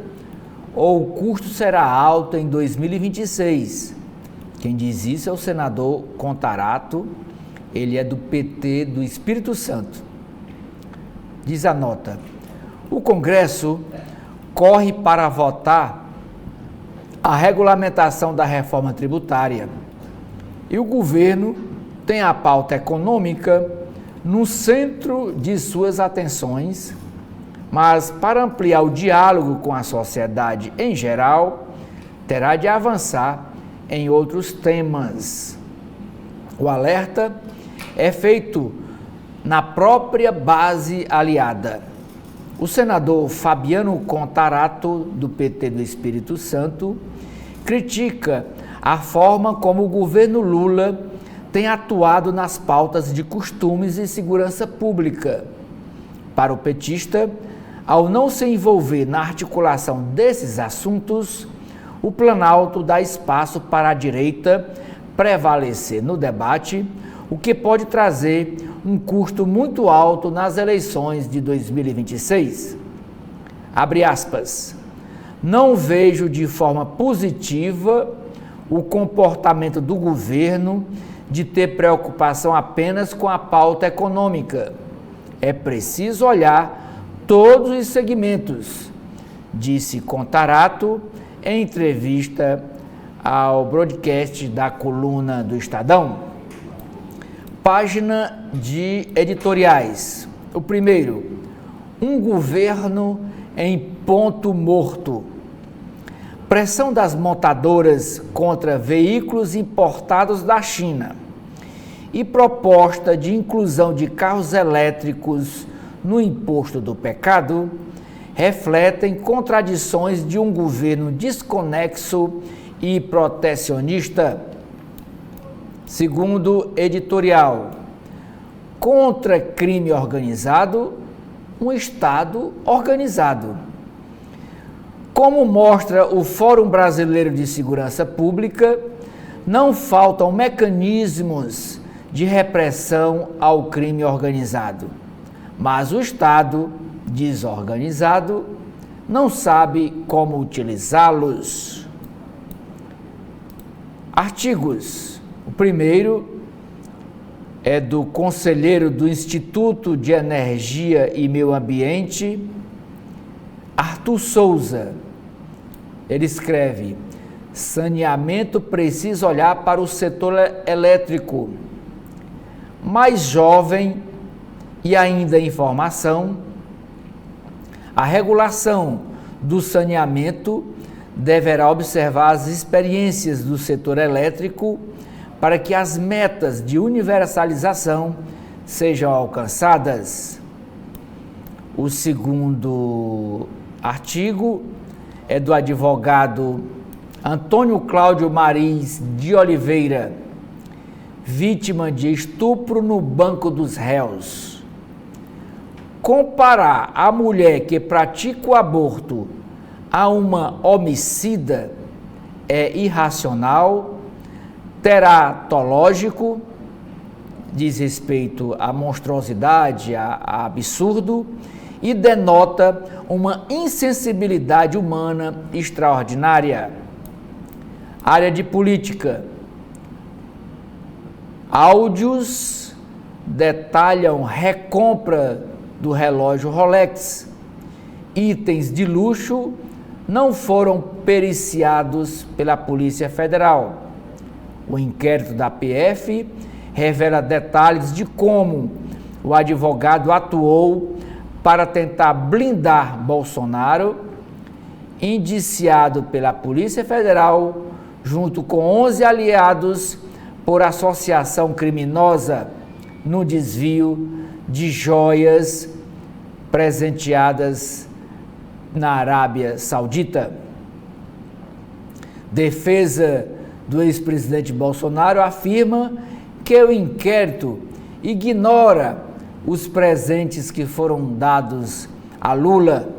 ou o custo será alto em 2026. Quem diz isso é o senador Contarato, ele é do PT do Espírito Santo. Diz a nota: o Congresso corre para votar a regulamentação da reforma tributária e o governo tem a pauta econômica no centro de suas atenções, mas para ampliar o diálogo com a sociedade em geral, terá de avançar em outros temas. O alerta é feito na própria base aliada. O senador Fabiano Contarato, do PT do Espírito Santo, critica a forma como o governo Lula tem atuado nas pautas de costumes e segurança pública. Para o petista, ao não se envolver na articulação desses assuntos, o Planalto dá espaço para a direita prevalecer no debate, o que pode trazer um custo muito alto nas eleições de 2026. Abre aspas. Não vejo de forma positiva o comportamento do governo de ter preocupação apenas com a pauta econômica. É preciso olhar todos os segmentos, disse Contarato em entrevista ao broadcast da coluna do Estadão. Página de editoriais. O primeiro, um governo em ponto morto. Pressão das montadoras contra veículos importados da China e proposta de inclusão de carros elétricos no imposto do pecado refletem contradições de um governo desconexo e protecionista. Segundo editorial, contra crime organizado, um Estado organizado. Como mostra o Fórum Brasileiro de Segurança Pública, não faltam mecanismos de repressão ao crime organizado, mas o Estado desorganizado não sabe como utilizá-los. Artigos. O primeiro é do conselheiro do Instituto de Energia e Meio Ambiente, Arthur Souza, ele escreve: saneamento precisa olhar para o setor elétrico. Mais jovem e ainda em formação, a regulação do saneamento deverá observar as experiências do setor elétrico para que as metas de universalização sejam alcançadas. O segundo artigo é do advogado Antônio Cláudio Mariz de Oliveira, vítima de estupro no banco dos réus. Comparar a mulher que pratica o aborto a uma homicida é irracional, teratológico, diz respeito à monstruosidade, a absurdo, e denota uma insensibilidade humana extraordinária. Área de política. Áudios detalham recompra do relógio Rolex. Itens de luxo não foram periciados pela Polícia Federal. O inquérito da PF revela detalhes de como o advogado atuou para tentar blindar Bolsonaro, indiciado pela Polícia Federal, junto com 11 aliados, por associação criminosa no desvio de joias presenteadas na Arábia Saudita. Defesa do ex-presidente Bolsonaro afirma que o inquérito ignora os presentes que foram dados a Lula.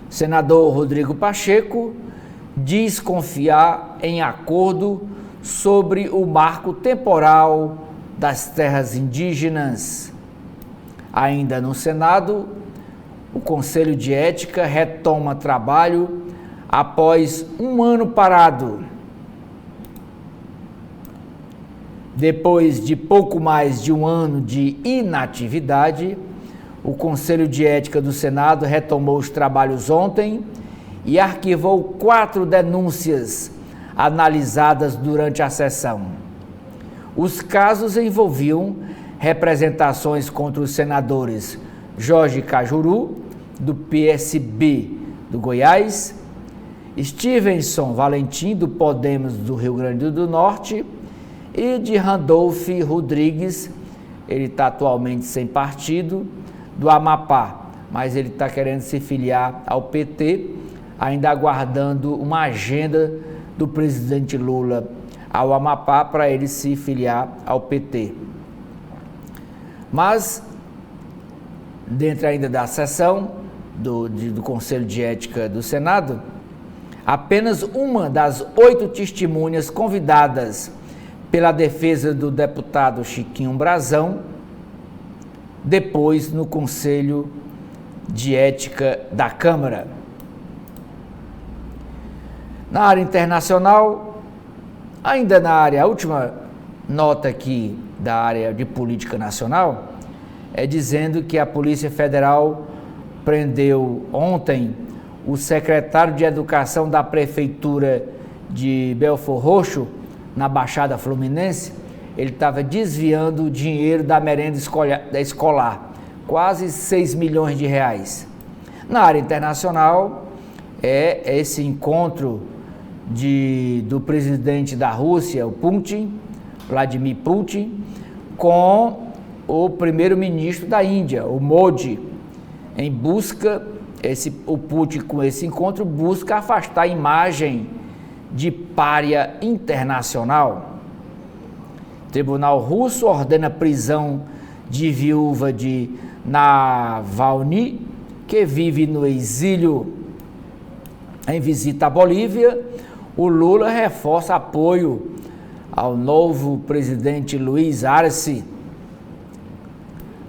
Senador Rodrigo Pacheco diz confiar em acordo sobre o marco temporal das terras indígenas. Ainda no Senado, o Conselho de Ética retoma trabalho após um ano parado. Depois de pouco mais de um ano de inatividade, o Conselho de Ética do Senado retomou os trabalhos ontem e arquivou 4 denúncias analisadas durante a sessão. Os casos envolviam representações contra os senadores Jorge Cajuru, do PSB do Goiás, Stevenson Valentim, do Podemos do Rio Grande do Norte, e de Randolph Rodrigues, ele está atualmente sem partido, do Amapá, mas ele está querendo se filiar ao PT, ainda aguardando uma agenda do presidente Lula ao Amapá para ele se filiar ao PT. Mas, dentro ainda da sessão do Conselho de Ética do Senado, apenas uma das 8 testemunhas convidadas pela defesa do deputado Chiquinho Brazão, depois no Conselho de Ética da Câmara. Na área internacional, ainda na área, a última nota aqui da área de política nacional, é dizendo que a Polícia Federal prendeu ontem o secretário de Educação da Prefeitura de Belfor Roxo, na Baixada Fluminense. Ele estava desviando o dinheiro da merenda escolar, quase 6 milhões de reais. Na área internacional, é esse encontro do presidente da Rússia, o Putin, Vladimir Putin, com o primeiro-ministro da Índia, o Modi, em busca, o Putin com esse encontro busca afastar a imagem de pária internacional. O Tribunal Russo ordena prisão de viúva de Navalny, que vive no exílio. Em visita à Bolívia, o Lula reforça apoio ao novo presidente Luiz Arce.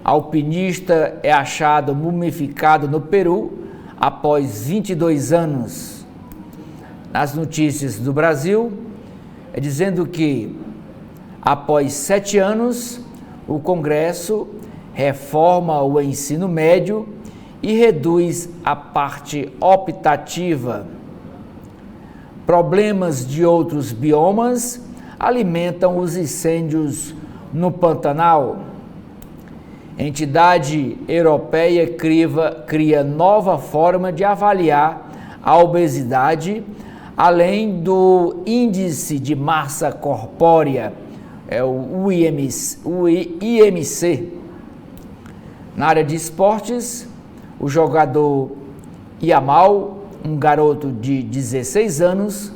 Alpinista é achado mumificado no Peru após 22 anos. Nas notícias do Brasil, é dizendo que, após 7 anos, o Congresso reforma o ensino médio e reduz a parte optativa. Problemas de outros biomas alimentam os incêndios no Pantanal. Entidade europeia cria nova forma de avaliar a obesidade, além do índice de massa corpórea, o IMC. Na área de esportes, o jogador Yamal, um garoto de 16 anos,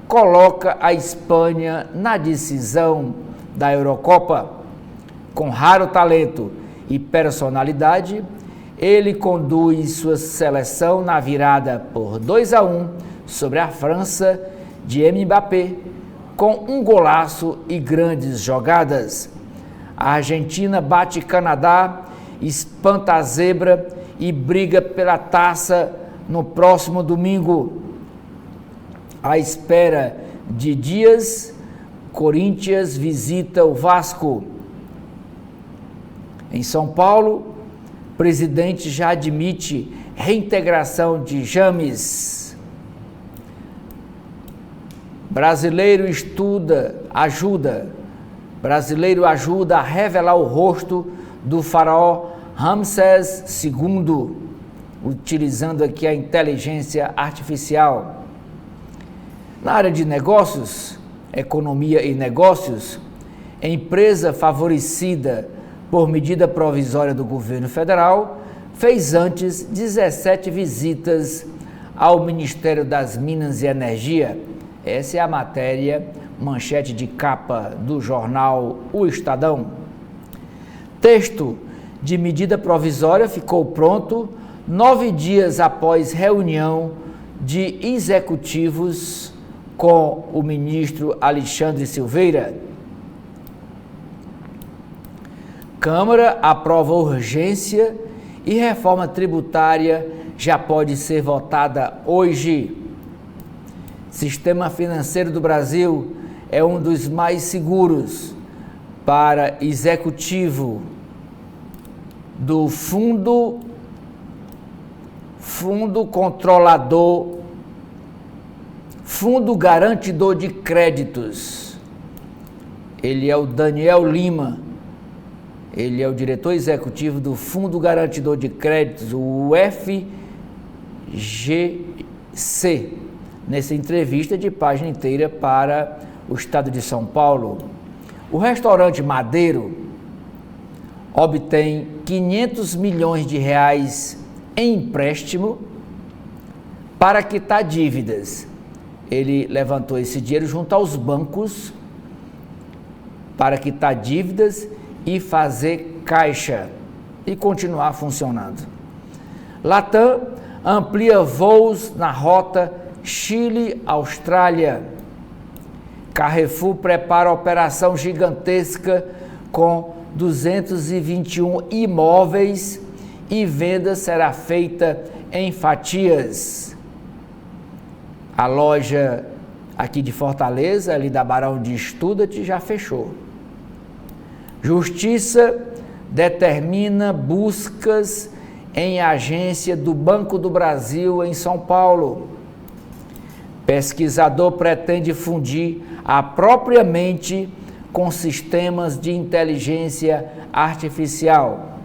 coloca a Espanha na decisão da Eurocopa. Com raro talento e personalidade, ele conduz sua seleção na virada por 2-1 sobre a França de Mbappé, com um golaço e grandes jogadas. A Argentina bate Canadá, espanta a zebra e briga pela taça no próximo domingo. À espera de dias, Corinthians visita o Vasco. Em São Paulo, o presidente já admite reintegração de James. Brasileiro ajuda a revelar o rosto do faraó Ramsés II, utilizando aqui a inteligência artificial. Na área de negócios, economia e negócios, empresa favorecida por medida provisória do governo federal fez antes 17 visitas ao Ministério das Minas e Energia. Essa é a matéria, manchete de capa do jornal O Estadão. Texto de medida provisória ficou pronto 9 dias após reunião de executivos com o ministro Alexandre Silveira. Câmara aprova urgência e reforma tributária já pode ser votada hoje. Sistema financeiro do Brasil é um dos mais seguros para executivo do Fundo Garantidor de Créditos. Ele é o Daniel Lima. Ele é o diretor executivo do Fundo Garantidor de Créditos, o FGC, nessa entrevista de página inteira para o Estado de São Paulo. O restaurante Madeiro obtém 500 milhões de reais em empréstimo para quitar dívidas. Ele levantou esse dinheiro junto aos bancos para quitar dívidas e fazer caixa e continuar funcionando. Latam amplia voos na rota Chile-Austrália. Carrefour prepara operação gigantesca com 221 imóveis e venda será feita em fatias. A loja aqui de Fortaleza, ali da Barão de Estudat, já fechou. Justiça determina buscas em agência do Banco do Brasil em São Paulo. Pesquisador pretende fundir a própria mente com sistemas de inteligência artificial.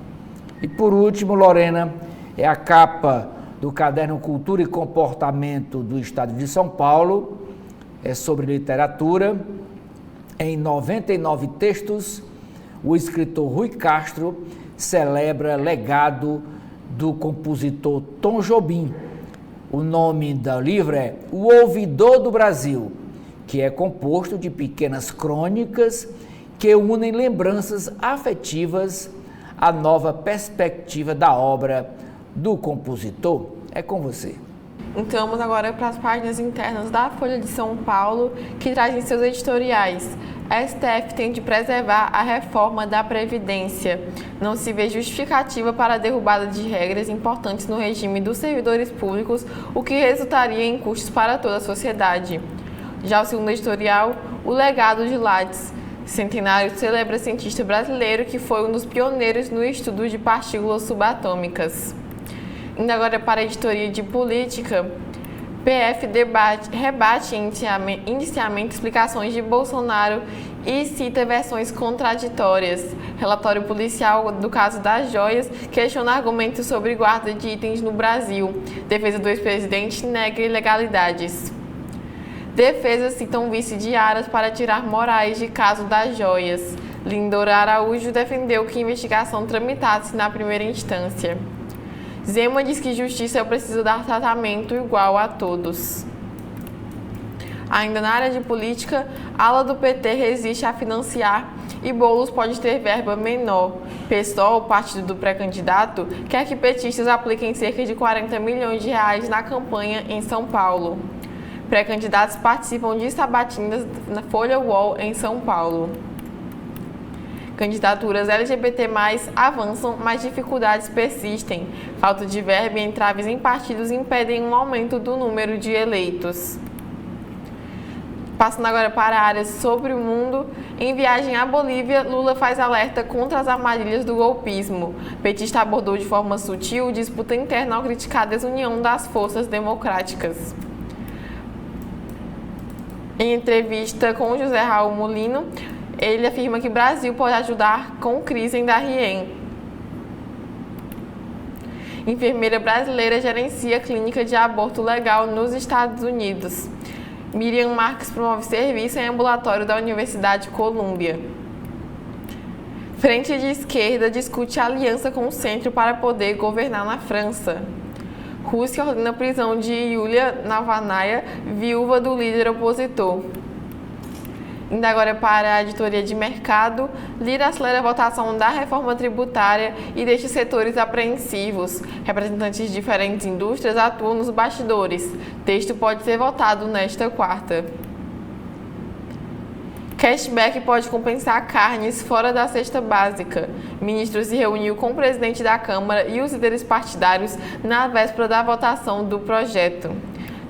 E por último, Lorena, é a capa do caderno Cultura e Comportamento do Estado de São Paulo. É sobre literatura. Em 99 textos, o escritor Rui Castro celebra legado do compositor Tom Jobim. O nome do livro é O Ouvidor do Brasil, que é composto de pequenas crônicas que unem lembranças afetivas à nova perspectiva da obra do compositor. É com você. Então vamos agora para as páginas internas da Folha de São Paulo, que trazem seus editoriais. A STF tem de preservar a reforma da Previdência. Não se vê justificativa para a derrubada de regras importantes no regime dos servidores públicos, o que resultaria em custos para toda a sociedade. Já o segundo editorial, o legado de Lattes. Centenário celebra cientista brasileiro que foi um dos pioneiros no estudo de partículas subatômicas. Indo agora para a editoria de política, PF rebate inicialmente explicações de Bolsonaro e cita versões contraditórias. Relatório policial do caso das joias questiona argumentos sobre guarda de itens no Brasil. Defesa do ex-presidente nega ilegalidades. Defesa cita um vice de Aras para tirar Moraes de caso das joias. Lindor Araújo defendeu que a investigação tramitasse na primeira instância. Zema diz que justiça é preciso dar tratamento igual a todos. Ainda na área de política, a ala do PT resiste a financiar e Boulos pode ter verba menor. PSOL, partido do pré-candidato, quer que petistas apliquem cerca de 40 milhões de reais na campanha em São Paulo. Pré-candidatos participam de sabatinas na Folha UOL em São Paulo. Candidaturas LGBT+, avançam, mas dificuldades persistem. Falta de verba e entraves em partidos impedem um aumento do número de eleitos. Passando agora para áreas sobre o mundo, em viagem à Bolívia, Lula faz alerta contra as armadilhas do golpismo. Petista abordou de forma sutil disputa interna ao criticar a desunião das forças democráticas. Em entrevista com José Raul Molino, ele afirma que o Brasil pode ajudar com crise em Dahien. Enfermeira brasileira gerencia clínica de aborto legal nos Estados Unidos. Miriam Marques promove serviço em ambulatório da Universidade Colômbia. Frente de esquerda discute aliança com o centro para poder governar na França. Rússia ordena a prisão de Yulia Navalnaya, viúva do líder opositor. Indo agora para a editoria de mercado, Lira acelera a votação da reforma tributária e deixa setores apreensivos. Representantes de diferentes indústrias atuam nos bastidores. Texto pode ser votado nesta quarta. Cashback pode compensar carnes fora da cesta básica. Ministro se reuniu com o presidente da Câmara e os líderes partidários na véspera da votação do projeto.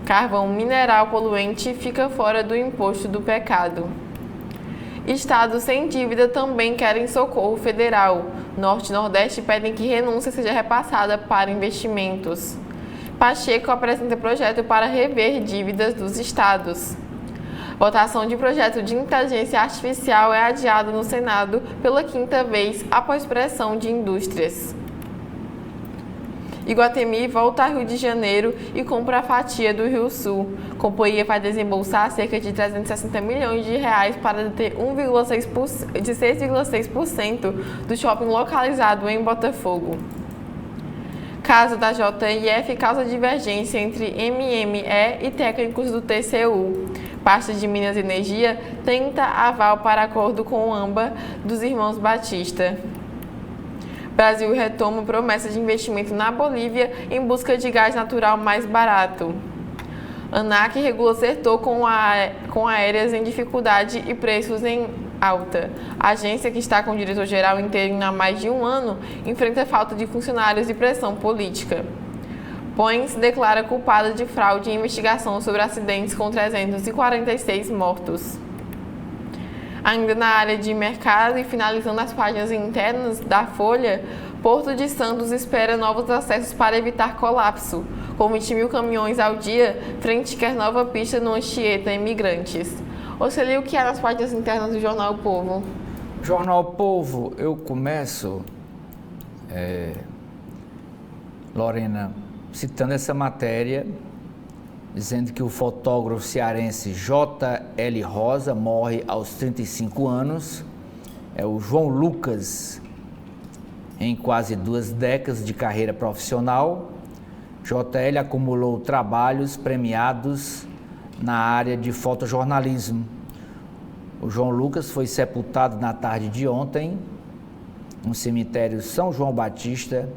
Carvão mineral poluente fica fora do imposto do pecado. Estados sem dívida também querem socorro federal. Norte e Nordeste pedem que renúncia seja repassada para investimentos. Pacheco apresenta projeto para rever dívidas dos estados. Votação de projeto de inteligência artificial é adiada no Senado pela quinta vez após pressão de indústrias. Iguatemi volta a Rio de Janeiro e compra a fatia do Rio Sul. A companhia vai desembolsar cerca de 360 milhões de reais para deter 6,6% do shopping localizado em Botafogo. Caso da JIF causa divergência entre MME e técnicos do TCU. Pasta de Minas e Energia tenta aval para acordo com o AMBA dos irmãos Batista. Brasil retoma promessa de investimento na Bolívia em busca de gás natural mais barato. ANAC regula setor com aéreas em dificuldade e preços em alta. A agência, que está com o diretor-geral interino há mais de um ano, enfrenta falta de funcionários e pressão política. Boeing se declara culpada de fraude em investigação sobre acidentes com 346 mortos. Ainda na área de mercado e finalizando as páginas internas da Folha, Porto de Santos espera novos acessos para evitar colapso. Com 20 mil caminhões ao dia, frente quer nova pista no Anchieta Imigrantes. Oceli, o que é nas páginas internas do Jornal O Povo? Jornal O Povo, eu começo, Lorena, citando essa matéria, dizendo que o fotógrafo cearense J.L. Rosa morre aos 35 anos. É o João Lucas, em quase 2 décadas de carreira profissional. J.L. acumulou trabalhos premiados na área de fotojornalismo. O João Lucas foi sepultado na tarde de ontem, no cemitério São João Batista,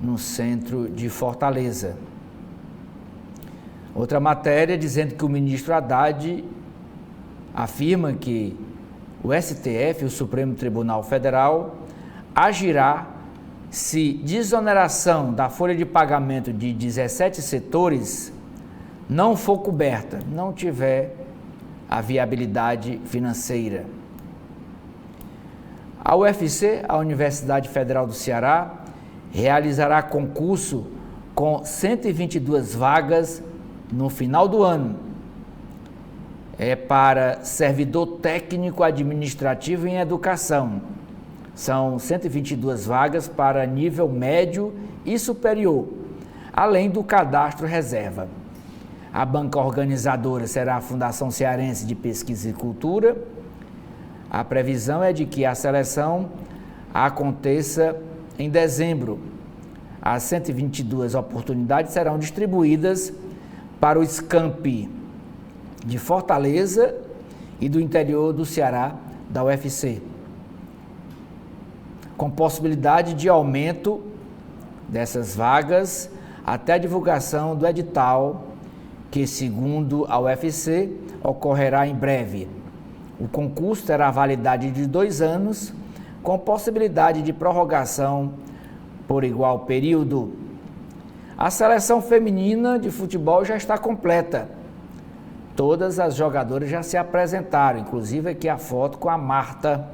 no centro de Fortaleza. Outra matéria dizendo que o ministro Haddad afirma que o STF, o Supremo Tribunal Federal, agirá se desoneração da folha de pagamento de 17 setores não for coberta, não tiver a viabilidade financeira. A UFC, a Universidade Federal do Ceará, realizará concurso com 122 vagas no final do ano. É para servidor técnico administrativo em educação. São 122 vagas para nível médio e superior, além do cadastro reserva. A banca organizadora será a Fundação Cearense de Pesquisa e Cultura. A previsão é de que a seleção aconteça em dezembro. As 122 oportunidades serão distribuídas para o SCAMP de Fortaleza e do interior do Ceará, da UFC, com possibilidade de aumento dessas vagas até a divulgação do edital, que, segundo a UFC, ocorrerá em breve. O concurso terá validade de 2 anos, com possibilidade de prorrogação por igual período. A seleção feminina de futebol já está completa. Todas as jogadoras já se apresentaram, inclusive aqui a foto com a Marta.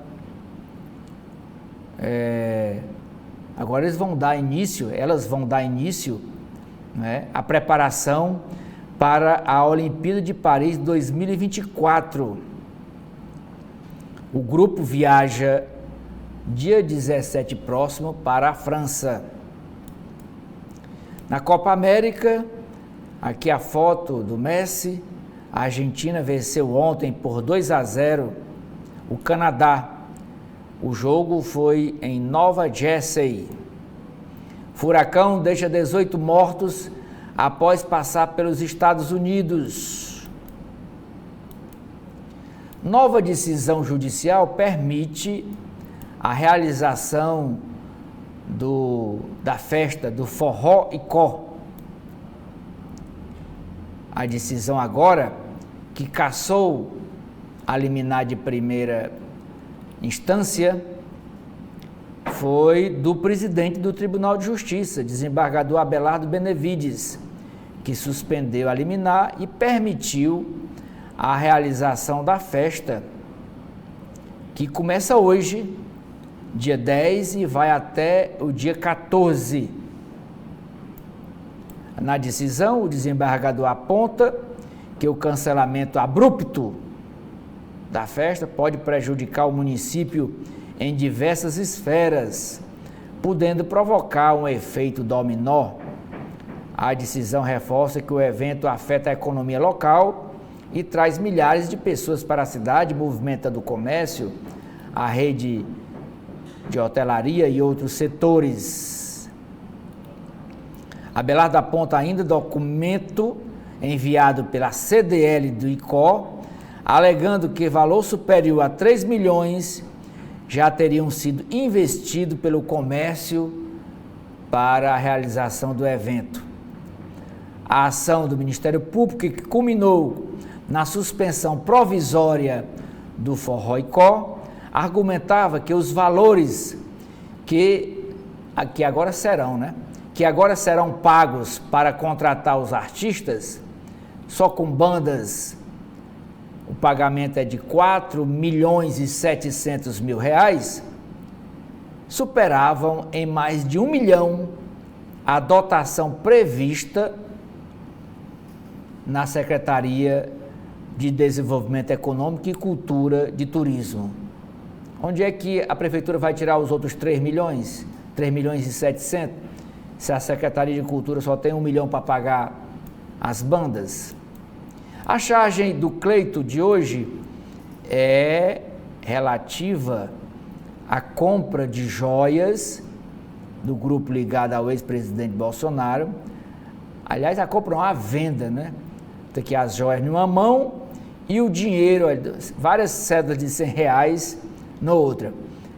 Agora elas vão dar início, né, à preparação para a Olimpíada de Paris 2024. O grupo viaja dia 17 próximo para a França. Na Copa América, aqui a foto do Messi. A Argentina venceu ontem por 2-0 o Canadá. O jogo foi em Nova Jersey. Furacão deixa 18 mortos após passar pelos Estados Unidos. Nova decisão judicial permite a realização da festa do Forró Icó. A decisão agora, que cassou a liminar de primeira instância, foi do presidente do Tribunal de Justiça, desembargador Abelardo Benevides, que suspendeu a liminar e permitiu a realização da festa, que começa hoje, dia 10, e vai até o dia 14. Na decisão, o desembargador aponta que o cancelamento abrupto da festa pode prejudicar o município em diversas esferas, podendo provocar um efeito dominó. A decisão reforça que o evento afeta a economia local e traz milhares de pessoas para a cidade, movimentando o comércio, a rede de hotelaria e outros setores. Abelardo aponta ainda documento enviado pela CDL do ICO, alegando que valor superior a 3 milhões já teriam sido investidos pelo comércio para a realização do evento. A ação do Ministério Público, que culminou na suspensão provisória do Forró Icó, argumentava que os valores que agora serão pagos para contratar os artistas, só com bandas, o pagamento é de 4.700.000 reais, superavam em mais de 1 milhão a dotação prevista na Secretaria de Desenvolvimento Econômico e Cultura de Turismo. Onde é que a Prefeitura vai tirar os outros 3 milhões? 3.700.000? Se a Secretaria de Cultura só tem 1 milhão para pagar as bandas? A chargem do Cleito de hoje é relativa à compra de joias do grupo ligado ao ex-presidente Bolsonaro. Aliás, a compra não há venda, né? Tem aqui as joias numa mão e o dinheiro, várias cédulas de R$100 na outra.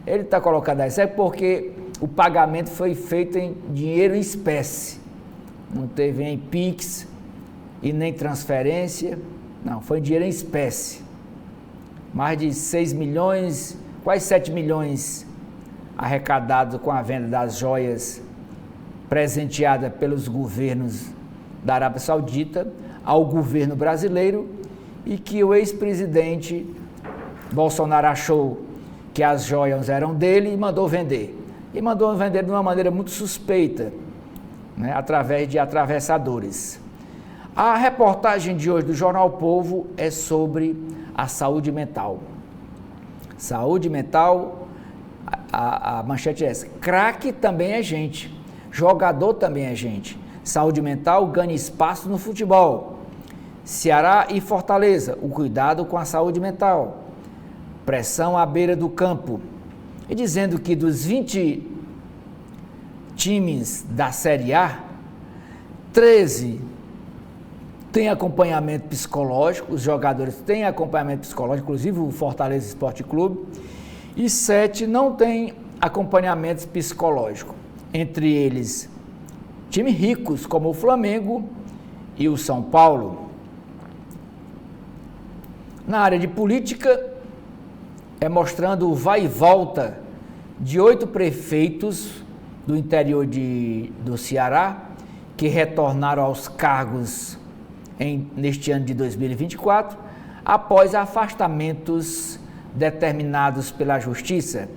Ele está colocando isso porque o pagamento foi feito em dinheiro em espécie. Não teve nem Pix e nem transferência. Não, foi dinheiro em espécie. Mais de 6 milhões, quase 7 milhões arrecadados com a venda das joias presenteada pelos governos da Arábia Saudita ao governo brasileiro, e que o ex-presidente Bolsonaro achou que as joias eram dele e mandou vender. E mandou vender de uma maneira muito suspeita. né, através de atravessadores. A reportagem de hoje do Jornal Povo é sobre a saúde mental. Saúde mental, a manchete é essa: craque também é gente, jogador também é gente. Saúde mental ganha espaço no futebol. Ceará e Fortaleza, o cuidado com a saúde mental. Pressão à beira do campo. E dizendo que dos 20 times da Série A, 13 têm acompanhamento psicológico, os jogadores têm acompanhamento psicológico, inclusive o Fortaleza Esporte Clube, e 7 não têm acompanhamento psicológico. Entre eles, times ricos como o Flamengo e o São Paulo. Na área de política, é mostrando o vai e volta de 8 prefeitos do interior do Ceará, que retornaram aos cargos neste ano de 2024, após afastamentos determinados pela Justiça.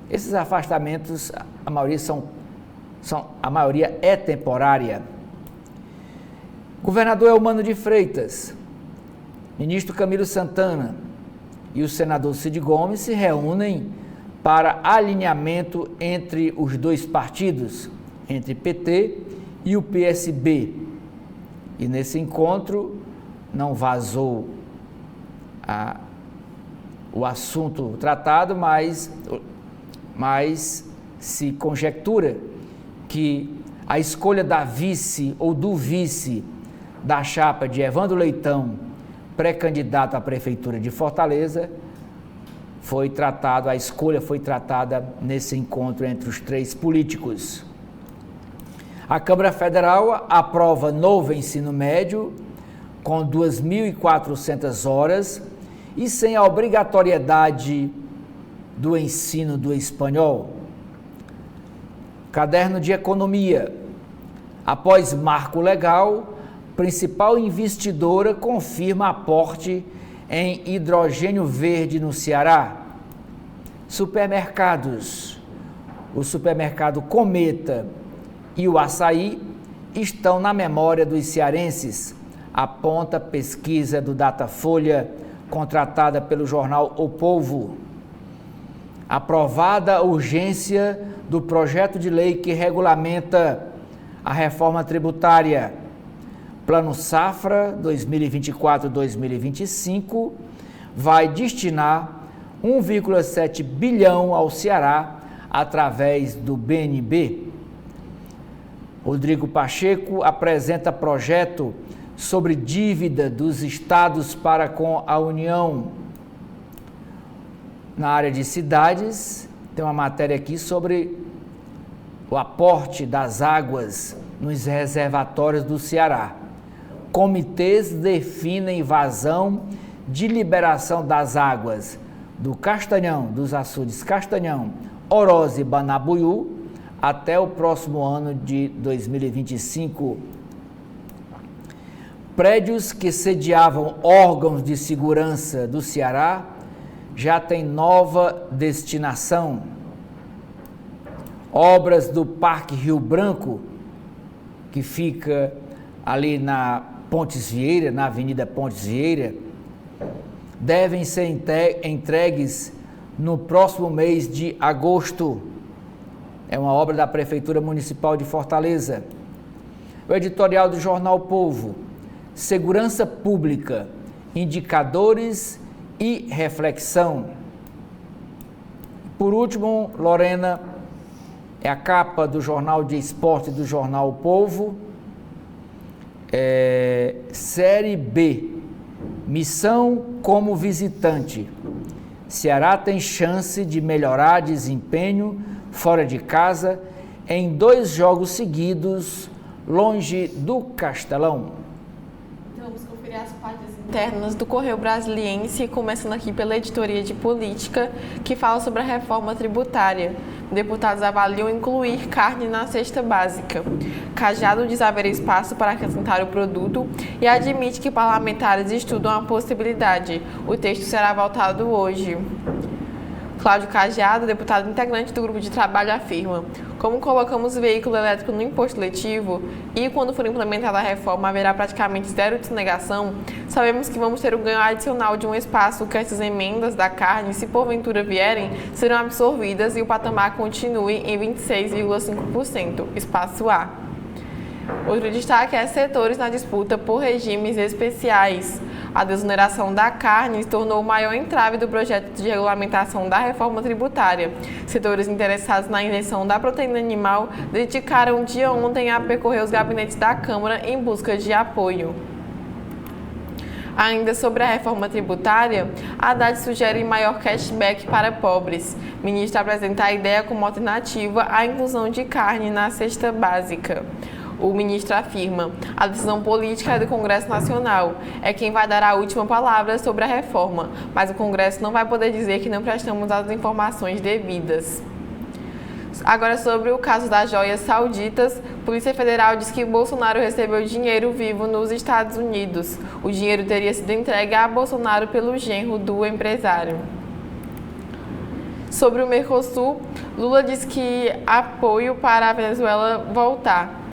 Esses afastamentos, a maioria é temporária. Governador Eumano de Freitas, ministro Camilo Santana e o senador Cid Gomes se reúnem para alinhamento entre os dois partidos, entre PT e o PSB. E nesse encontro não vazou o assunto tratado, mas se conjectura que a escolha da vice ou do vice da chapa de Evandro Leitão, pré-candidato à Prefeitura de Fortaleza, a escolha foi tratada nesse encontro entre os 3 políticos. A Câmara Federal aprova novo ensino médio com 2.400 horas e sem a obrigatoriedade do ensino do espanhol. Caderno de Economia. Após marco legal, principal investidora confirma aporte em hidrogênio verde no Ceará. Supermercados. O supermercado Cometa e o Açaí estão na memória dos cearenses, aponta pesquisa do Datafolha, contratada pelo jornal O Povo. Aprovada a urgência do projeto de lei que regulamenta a reforma tributária. Plano Safra 2024-2025 vai destinar 1,7 bilhão ao Ceará através do BNB. Rodrigo Pacheco apresenta projeto sobre dívida dos estados para com a União. Na área de cidades, tem uma matéria aqui sobre o aporte das águas nos reservatórios do Ceará. Comitês definem vazão de liberação das águas do Castanhão, dos açudes Castanhão, Oroz e Banabuiú, até o próximo ano de 2025. Prédios que sediavam órgãos de segurança do Ceará já têm nova destinação. Obras do Parque Rio Branco, que fica ali na Pontes Vieira, na Avenida Pontes Vieira, devem ser entregues no próximo mês de agosto. É uma obra da Prefeitura Municipal de Fortaleza. O editorial do Jornal Povo: Segurança Pública, indicadores e reflexão. Por último, Lorena, é a capa do Jornal de Esporte do Jornal Povo. Série B, missão como visitante. Ceará tem chance de melhorar desempenho fora de casa em 2 jogos seguidos, longe do Castelão. Então, vamos conferir as páginas internas do Correio Brasiliense, começando aqui pela editoria de política, que fala sobre a reforma tributária. Deputados avaliam incluir carne na cesta básica. Cajado diz haver espaço para acrescentar o produto e admite que parlamentares estudam a possibilidade. O texto será votado hoje. Cláudio Cagiado, deputado integrante do grupo de trabalho, afirma: como colocamos o veículo elétrico no imposto letivo e quando for implementada a reforma haverá praticamente zero desoneração, sabemos que vamos ter um ganho adicional de um espaço que essas emendas da carne, se porventura vierem, serão absorvidas e o patamar continue em 26,5%, espaço A. Outro destaque é setores na disputa por regimes especiais. A desoneração da carne se tornou o maior entrave do projeto de regulamentação da reforma tributária. Setores interessados na isenção da proteína animal dedicaram o dia ontem a percorrer os gabinetes da Câmara em busca de apoio. Ainda sobre a reforma tributária, Haddad sugere maior cashback para pobres. Ministro apresenta a ideia como alternativa à inclusão de carne na cesta básica. O ministro afirma: a decisão política é do Congresso Nacional, é quem vai dar a última palavra sobre a reforma, mas o Congresso não vai poder dizer que não prestamos as informações devidas. Agora sobre o caso das joias sauditas, Polícia Federal diz que Bolsonaro recebeu dinheiro vivo nos Estados Unidos. O dinheiro teria sido entregue a Bolsonaro pelo genro do empresário. Sobre o Mercosul, Lula diz que apoio para a Venezuela voltar.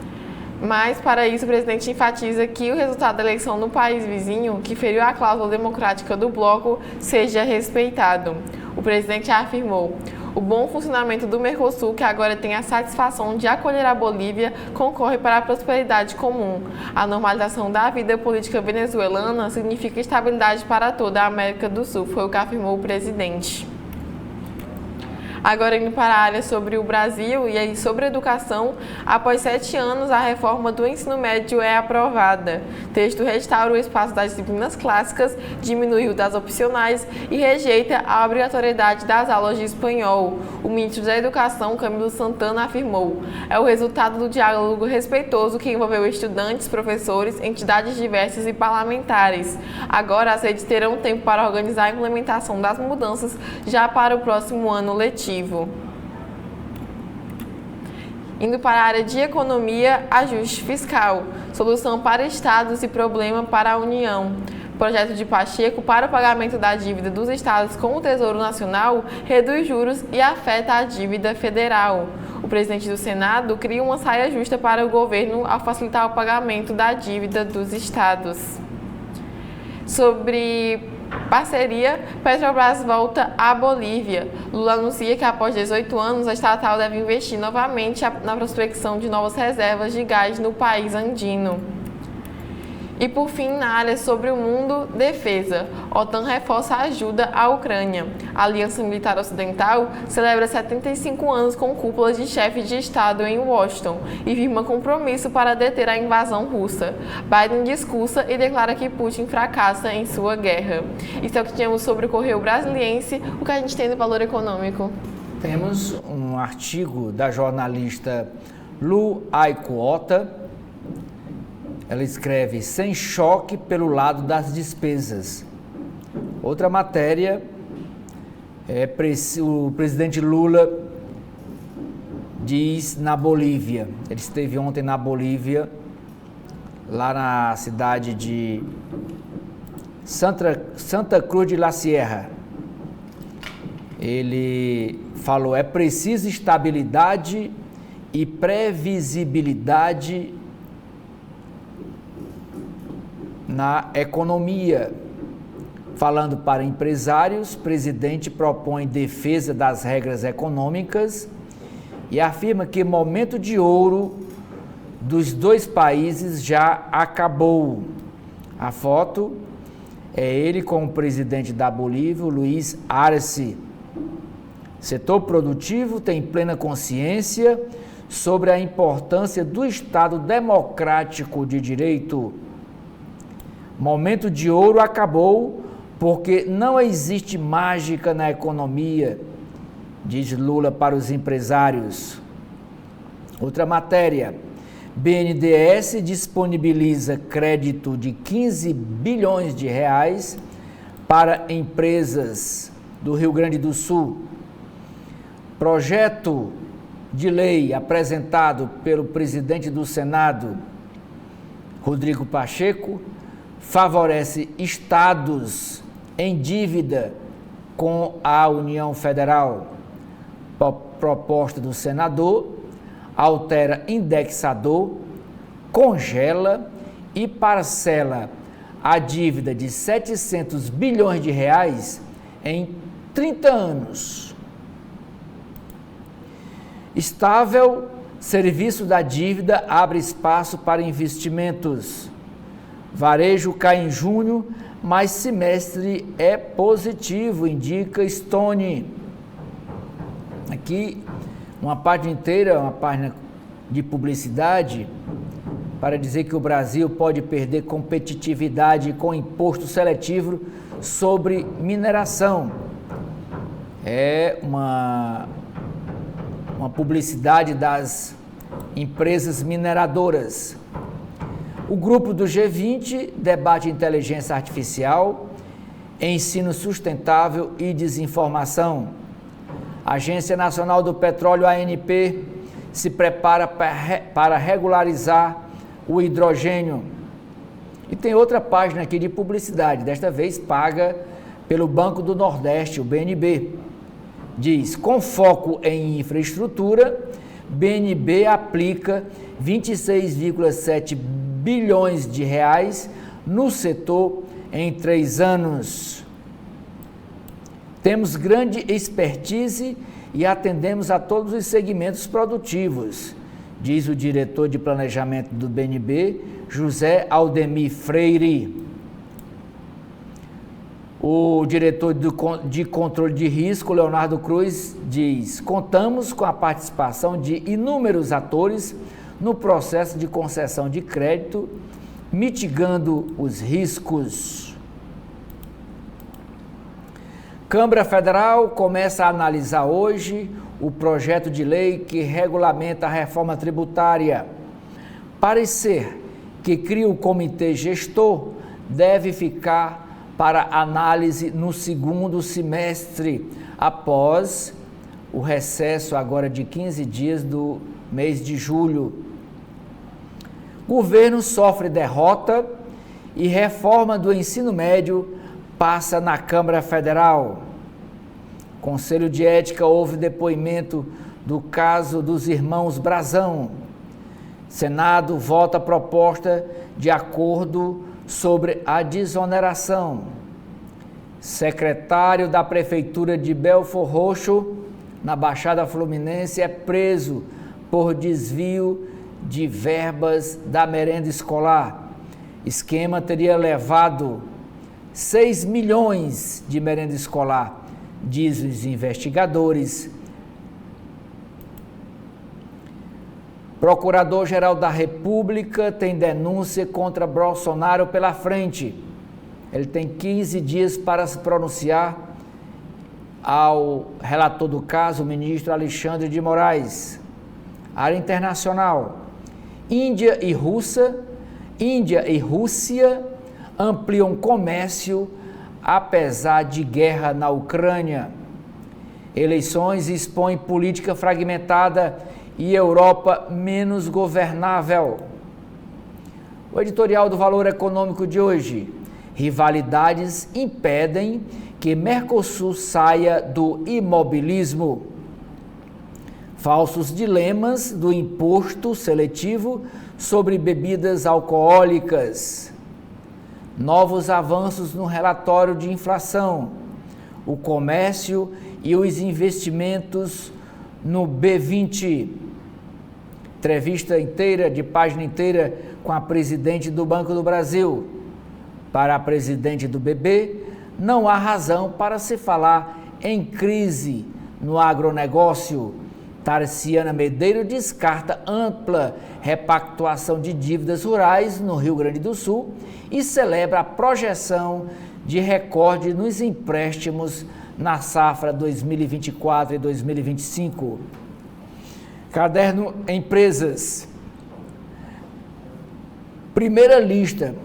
Mas, para isso, o presidente enfatiza que o resultado da eleição no país vizinho, que feriu a cláusula democrática do bloco, seja respeitado. O presidente afirmou: o bom funcionamento do Mercosul, que agora tem a satisfação de acolher a Bolívia, concorre para a prosperidade comum. A normalização da vida política venezuelana significa estabilidade para toda a América do Sul, foi o que afirmou o presidente. Agora indo para a área sobre o Brasil e aí sobre educação, após 7 anos a reforma do ensino médio é aprovada. O texto restaura o espaço das disciplinas clássicas, diminui o das opcionais e rejeita a obrigatoriedade das aulas de espanhol. O ministro da Educação, Camilo Santana, afirmou: é o resultado do diálogo respeitoso que envolveu estudantes, professores, entidades diversas e parlamentares. Agora as redes terão tempo para organizar a implementação das mudanças já para o próximo ano letivo. Indo para a área de economia, ajuste fiscal, solução para estados e problema para a União. Projeto de Pacheco para o pagamento da dívida dos estados com o Tesouro Nacional reduz juros e afeta a dívida federal. O presidente do Senado cria uma saia justa para o governo ao facilitar o pagamento da dívida dos estados. Sobre parceria, Petrobras volta à Bolívia. Lula anuncia que após 18 anos, a estatal deve investir novamente na prospecção de novas reservas de gás no país andino. E por fim, na área sobre o mundo, defesa. OTAN reforça a ajuda à Ucrânia. A Aliança Militar Ocidental celebra 75 anos com cúpulas de chefes de Estado em Washington e firma compromisso para deter a invasão russa. Biden discursa e declara que Putin fracassa em sua guerra. Isso é o que tínhamos sobre o Correio Brasiliense, o que a gente tem do valor econômico. Temos um artigo da jornalista Lu Aikuota. Ela escreve: sem choque pelo lado das despesas. Outra matéria o presidente Lula diz na Bolívia. Ele esteve ontem na Bolívia, lá na cidade de Santa Cruz de la Sierra. Ele falou: é preciso estabilidade e previsibilidade na economia. Falando para empresários, o presidente propõe defesa das regras econômicas e afirma que o momento de ouro dos dois países já acabou. A foto é ele com o presidente da Bolívia, Luiz Arce. Setor produtivo tem plena consciência sobre a importância do Estado democrático de direito. Momento de ouro acabou porque não existe mágica na economia, diz Lula para os empresários. Outra matéria: BNDES disponibiliza crédito de 15 bilhões de reais para empresas do Rio Grande do Sul. Projeto de lei apresentado pelo presidente do Senado, Rodrigo Pacheco, favorece estados em dívida com a União Federal. Proposta do senador altera indexador, congela e parcela a dívida de 700 bilhões de reais em 30 anos. Estável, serviço da dívida abre espaço para investimentos. Varejo cai em junho, mas semestre é positivo, indica Stone. Aqui, uma página inteira, uma página de publicidade, para dizer que o Brasil pode perder competitividade com imposto seletivo sobre mineração. É uma publicidade das empresas mineradoras. O grupo do G20 debate inteligência artificial, ensino sustentável e desinformação. A Agência Nacional do Petróleo, ANP, se prepara para regularizar o hidrogênio. E tem outra página aqui de publicidade, desta vez paga pelo Banco do Nordeste, o BNB. Diz, com foco em infraestrutura, BNB aplica 26,7 bilhões de reais no setor em 3 anos. Temos grande expertise e atendemos a todos os segmentos produtivos, diz o diretor de planejamento do BNB, José Aldemir Freire. O diretor de controle de risco, Leonardo Cruz, diz: contamos com a participação de inúmeros atores no processo de concessão de crédito, mitigando os riscos. Câmara Federal começa a analisar hoje o projeto de lei que regulamenta a reforma tributária. Parecer que cria o comitê gestor deve ficar para análise no segundo semestre, após o recesso agora de 15 dias do mês de julho. Governo sofre derrota e reforma do ensino médio passa na Câmara Federal. Conselho de Ética houve depoimento do caso dos irmãos Brazão. Senado vota proposta de acordo sobre a desoneração. Secretário da Prefeitura de Belfor Roxo, na Baixada Fluminense, é preso por desvio de verbas da merenda escolar. Esquema teria levado 6 milhões de merenda escolar, diz os investigadores. Procurador-Geral da República tem denúncia contra Bolsonaro pela frente. Ele tem 15 dias para se pronunciar ao relator do caso, o ministro Alexandre de Moraes. Área internacional. Índia e Rússia ampliam comércio apesar de guerra na Ucrânia. Eleições expõem política fragmentada e Europa menos governável. O editorial do Valor Econômico de hoje: rivalidades impedem que Mercosul saia do imobilismo. Falsos dilemas do imposto seletivo sobre bebidas alcoólicas. Novos avanços no relatório de inflação. O comércio e os investimentos no B20. Entrevista inteira, de página inteira, com a presidente do Banco do Brasil. Para a presidente do BB, não há razão para se falar em crise no agronegócio. Tarciana Medeiros descarta ampla repactuação de dívidas rurais no Rio Grande do Sul e celebra a projeção de recorde nos empréstimos na safra 2024 e 2025. Caderno Empresas. Primeira lista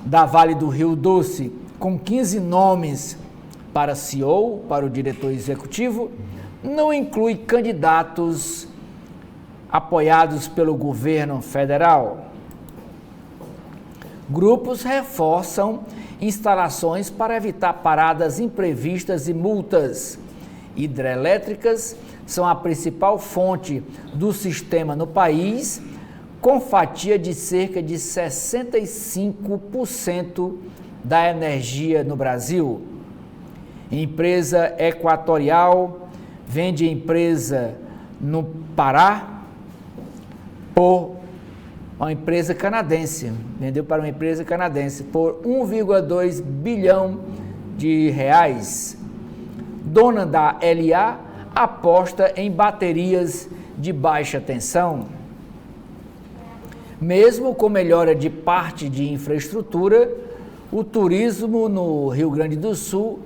da Vale do Rio Doce, com 15 nomes para CEO, para o diretor executivo, não inclui candidatos apoiados pelo governo federal. Grupos reforçam instalações para evitar paradas imprevistas e multas. Hidrelétricas são a principal fonte do sistema no país, com fatia de cerca de 65% da energia no Brasil. Empresa Equatorial vende empresa no Pará por uma empresa canadense, vendeu para uma empresa canadense por 1,2 bilhão de reais. Dona da LA aposta em baterias de baixa tensão. Mesmo com melhora de parte de infraestrutura, o turismo no Rio Grande do Sul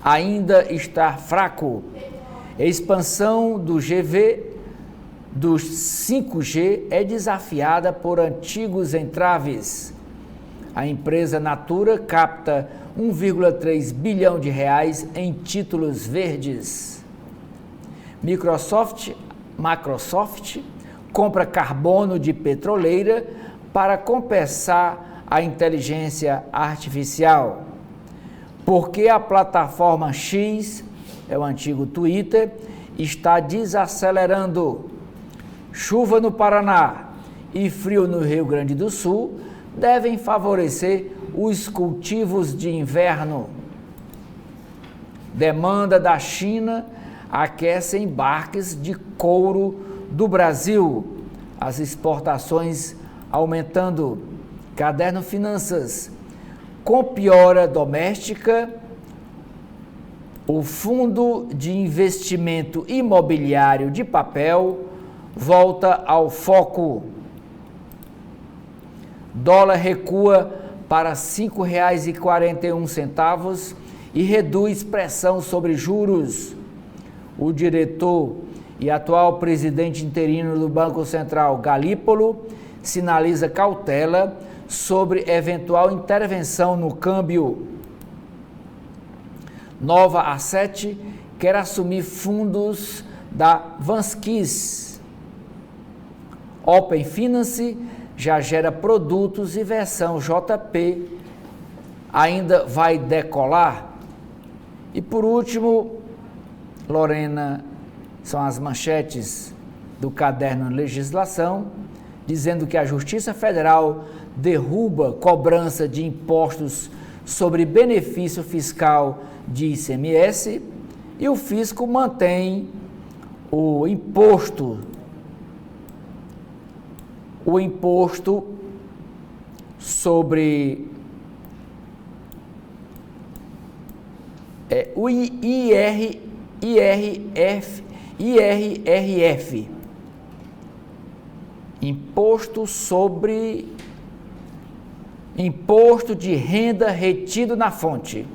ainda está fraco. A expansão do 5G é desafiada por antigos entraves. A empresa Natura capta 1,3 bilhão de reais em títulos verdes. Microsoft compra carbono de petroleira para compensar a inteligência artificial. Porque a plataforma X, é o antigo Twitter, está desacelerando. Chuva no Paraná e frio no Rio Grande do Sul devem favorecer os cultivos de inverno. Demanda da China aquece embarques de couro do Brasil. As exportações aumentando. Caderno Finanças. Com piora doméstica, o Fundo de Investimento Imobiliário de Papel volta ao foco. Dólar recua para R$ 5,41 e reduz pressão sobre juros. O diretor e atual presidente interino do Banco Central, Galípolo, sinaliza cautela sobre eventual intervenção no câmbio. Nova Asset quer assumir fundos da Vanskis. Open Finance já gera produtos e versão JP ainda vai decolar. E por último, Lorena, são as manchetes do Caderno Legislação, dizendo que a Justiça Federal derruba cobrança de impostos sobre benefício fiscal de ICMS e o fisco mantém o imposto sobre o IRF, imposto de renda retido na fonte.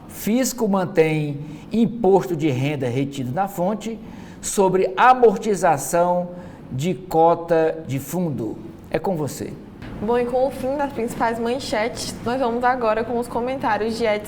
Fisco mantém imposto de renda retido na fonte sobre amortização de cota de fundo. É com você. Bom, e com o fim das principais manchetes, nós vamos agora com os comentários de Edson